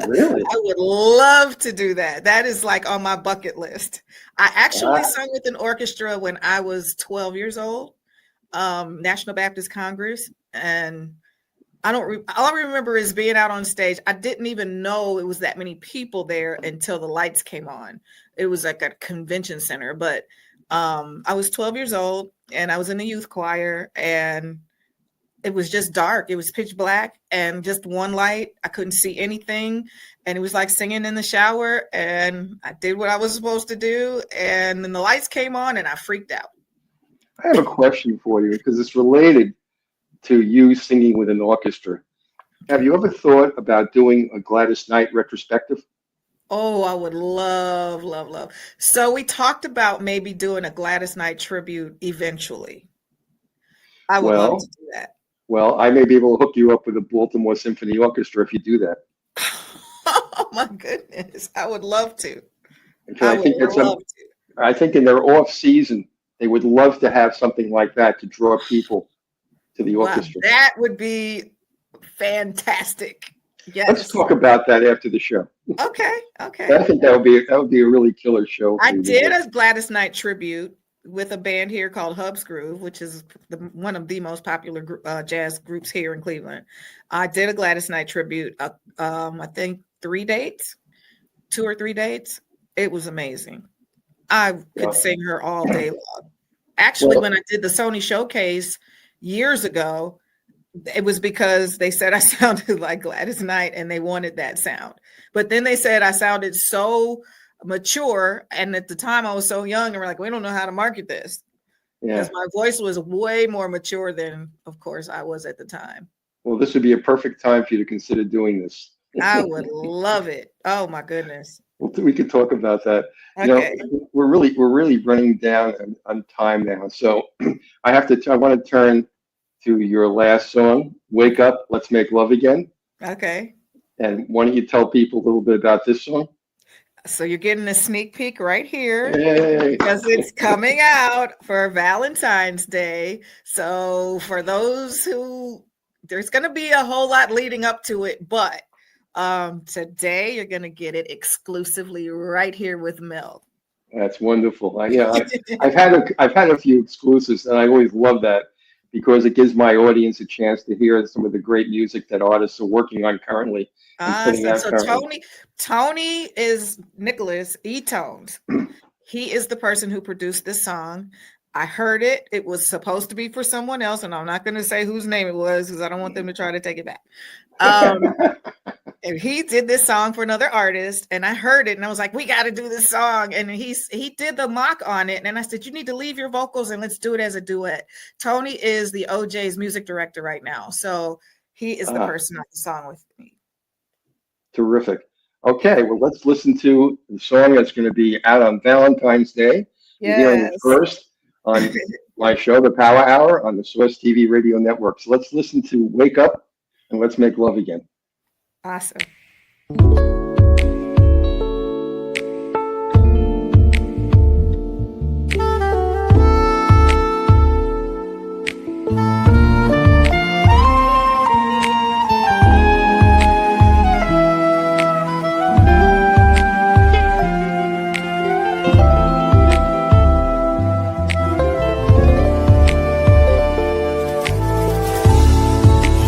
Really? I would love to do that. That is like on my bucket list. I actually sung with an orchestra when I was 12 years old, National Baptist Congress. And all I remember is being out on stage. I didn't even know it was that many people there until the lights came on. It was like a convention center, but I was 12 years old and I was in the youth choir, and it was just dark. It was pitch black and just one light. I couldn't see anything. And it was like singing in the shower, and I did what I was supposed to do. And then the lights came on and I freaked out. I have a question for you because it's related to you singing with an orchestra. Have you ever thought about doing a Gladys Knight retrospective? Oh, I would love, love, love. So we talked about maybe doing a Gladys Knight tribute eventually. I would love to do that. Well, I may be able to hook you up with the Baltimore Symphony Orchestra if you do that. Oh my goodness. I would love to. I think in their off season, they would love to have something like that to draw people to the orchestra. Wow, that would be fantastic. Yes. Let's talk about that after the show. Okay. I think that would be a really killer show. I did a Gladys Knight tribute with a band here called Hub's Groove, which is one of the most popular jazz groups here in Cleveland. I did a Gladys Knight tribute. I think 2 or 3 dates. It was amazing. I could sing her all day long. Actually, when I did the Sony Showcase years ago, it was because they said I sounded like Gladys Knight and they wanted that sound. But then they said I sounded so mature, and at the time I was so young, and we're like, we don't know how to market this. Because my voice was way more mature than, of course, I was at the time. Well, this would be a perfect time for you to consider doing this. I would love it. Oh my goodness. We could talk about that. Okay. You know, we're really running down on time now. So I want to turn to your last song, Wake Up, Let's Make Love Again. Okay. And why don't you tell people a little bit about this song? So you're getting a sneak peek right here. Yay. Because it's coming out for Valentine's Day. So for those who, there's going to be a whole lot leading up to it, but today you're going to get it exclusively right here with Mel. That's wonderful. I've had a few exclusives, and I always love that because it gives my audience a chance to hear some of the great music that artists are working on currently. So Tony is Nicholas E-Tones. He is the person who produced this song. I heard it. It was supposed to be for someone else, and I'm not going to say whose name it was because I don't want them to try to take it back. And he did this song for another artist, and I heard it, and I was like, we got to do this song. And he did the mock on it, and I said, you need to leave your vocals and let's do it as a duet. Tony is the OJ's music director right now, so he is the person on the song with me. Terrific. Okay, well, let's listen to the song that's going to be out on Valentine's Day. You're hearing it first on my show, The Power Hour, on the Source TV radio network. So let's listen to Wake Up and Let's Make Love Again. Awesome.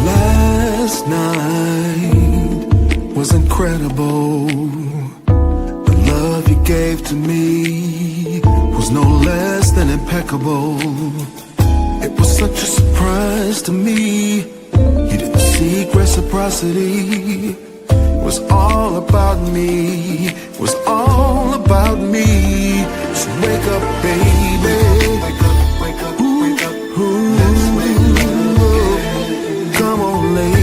Last night was incredible. The love you gave to me was no less than impeccable. It was such a surprise to me. You didn't seek reciprocity. It was all about me. It was all about me. So wake up, baby. Wake up, wake up, wake up. Let's make love. Come on, lady.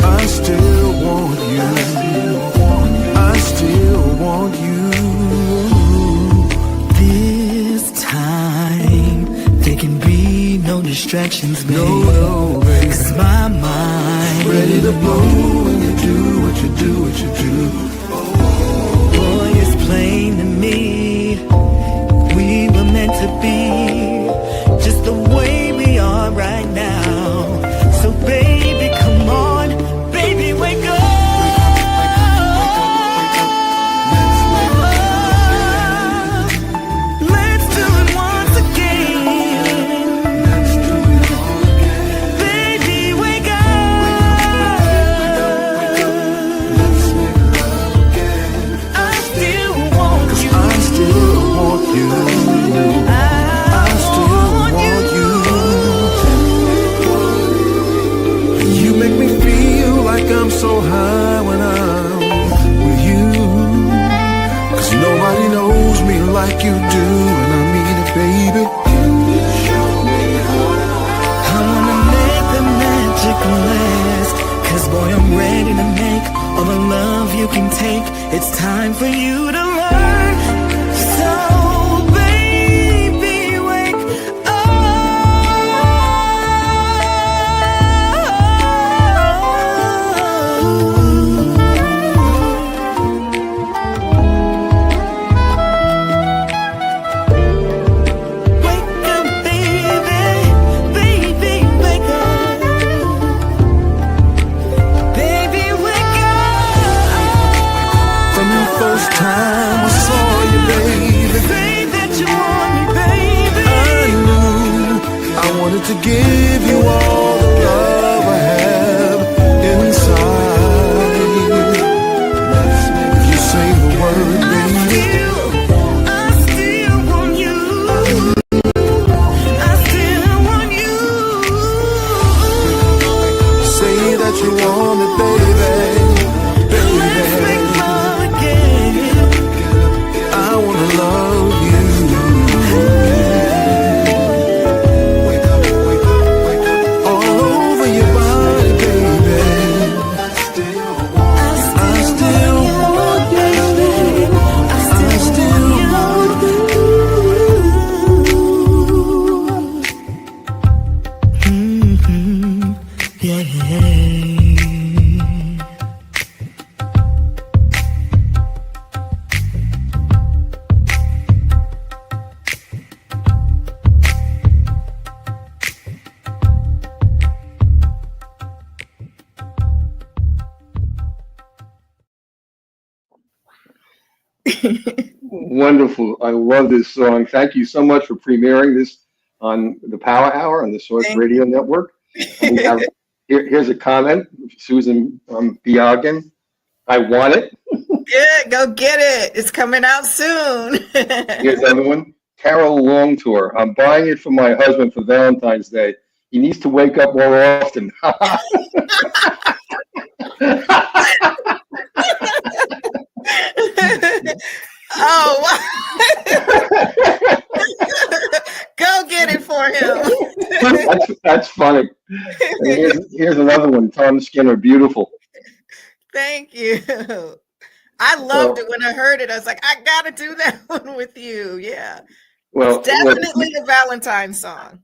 I still want you. no distractions, baby. No, baby. 'Cause my mind ready to blow when you do what you do, what you do. Boy, it's plain to me we were meant to be just the way we are right now. So baby, come on, baby, wake up. I'm so high when I'm with you, 'cause nobody knows me like you do, and I mean it, baby. I wanna make the magic last, 'cause boy, I'm ready to make all the love you can take. It's time for you to learn. So baby, wake time I saw you, baby. say that you want me, baby. I knew I wanted to give you all the love I have inside. If you say the word, baby, I still want you. I still want you. say that you want me, baby. Let's make love again. I wanna love you. All over your body, baby. I still want you, baby. I still want you. Yeah. Wonderful. I love this song. Thank you so much for premiering this on the Power Hour on the Source Thank Radio Network. And we have, here's a comment, Susan Biagin. I want it. Yeah, go get it. It's coming out soon. Here's another one. Carol Longtour. I'm buying it for my husband for Valentine's Day. He needs to wake up more often. Oh, wow. Go get it for him. That's funny. And here's another one. Tom Skinner. Beautiful. Thank you. I loved it when I heard it. I was like, I gotta do that one with you. Yeah. Well, It's definitely a Valentine's song.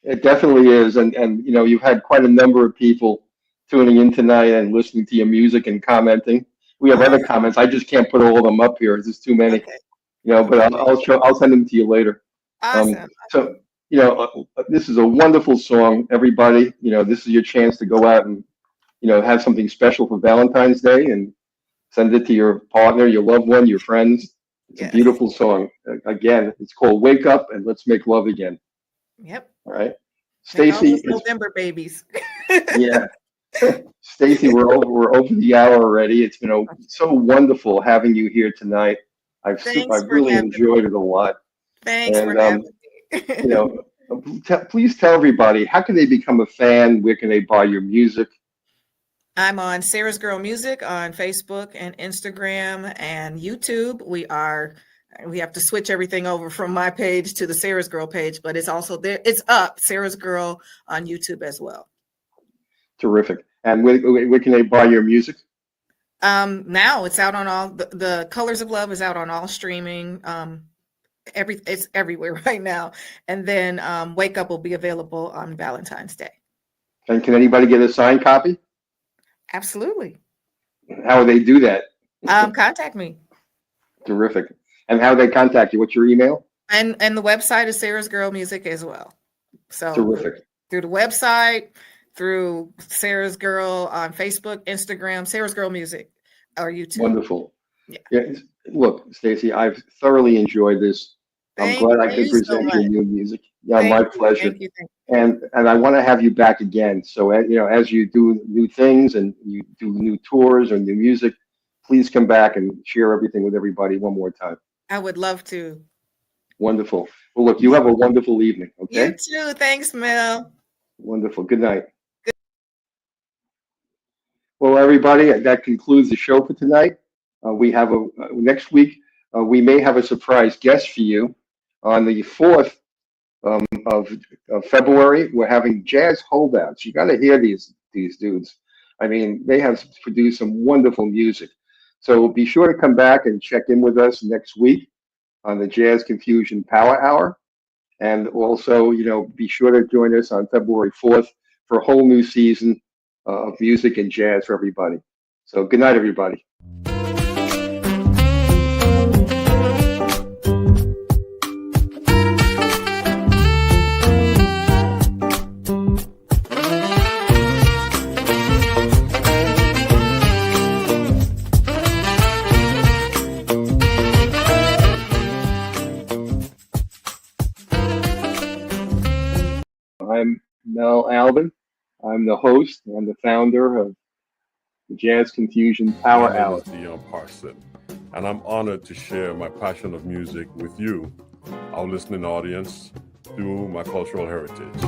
it definitely is. And you know, you've had quite a number of people tuning in tonight and listening to your music and commenting. We have other comments. I just can't put all of them up here. There's too many. Okay. You know, but I'll send them to you later. Awesome. So, you know, this is a wonderful song. Everybody, you know, this is your chance to go out and, you know, have something special for Valentine's Day and send it to your partner, your loved one, your friends. It's Yes. a beautiful song. Again, it's called Wake Up and Let's Make Love Again. Yep. All right. Make all Stacey, those November babies. yeah. Stacey, we're over the hour already. It's been so wonderful having you here tonight. I've Thanks for really having me. enjoyed it a lot. Thanks for And, having me. You know, please tell everybody, how can they become a fan? Where can they buy your music? I'm on Sarah's Girl Music on Facebook and Instagram and YouTube. We have to switch everything over from my page to the Sarah's Girl page, but it's also there. It's up, Sarah's Girl on YouTube as well. Terrific. And where can they buy your music? Now it's out on all the Colors of Love is out on all streaming it's everywhere right now. And then Wake Up will be available on Valentine's Day. And can anybody get a signed copy? Absolutely. How would they do that? Contact me. Terrific. And how do they contact you? What's your email? And the website is Sarah's Girl Music as well. So Terrific. through the website, through Sarah's Girl on Facebook, Instagram, Sarah's Girl Music, or YouTube. Wonderful. Yeah. Look, Stacey, I've thoroughly enjoyed this. I'm glad I could present your new music. Yeah, my pleasure. Thank you. And I want to have you back again. So, as you do new things and you do new tours or new music, please come back and share everything with everybody one more time. I would love to. Wonderful. Well, look, you have a wonderful evening. Okay. You too. Thanks, Mel. Wonderful. Good night. Well, everybody, that concludes the show for tonight. We have next week. We may have a surprise guest for you on the 4th of February. We're having jazz holdouts. You got to hear these dudes. I mean, they have produced some wonderful music. So be sure to come back and check in with us next week on the Jazz Confusion Power Hour. And also, be sure to join us on February 4th for a whole new season of music and jazz for everybody. So good night, everybody. I'm Mel Albin. I'm the host and the founder of the Jazz Confusion Power Hour. My name is Dion Parson, and I'm honored to share my passion of music with you, our listening audience, through my cultural heritage.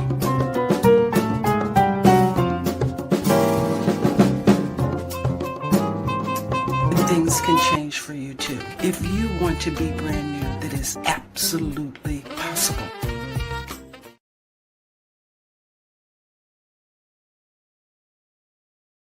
Things can change for you too. If you want to be brand new, that is absolutely possible.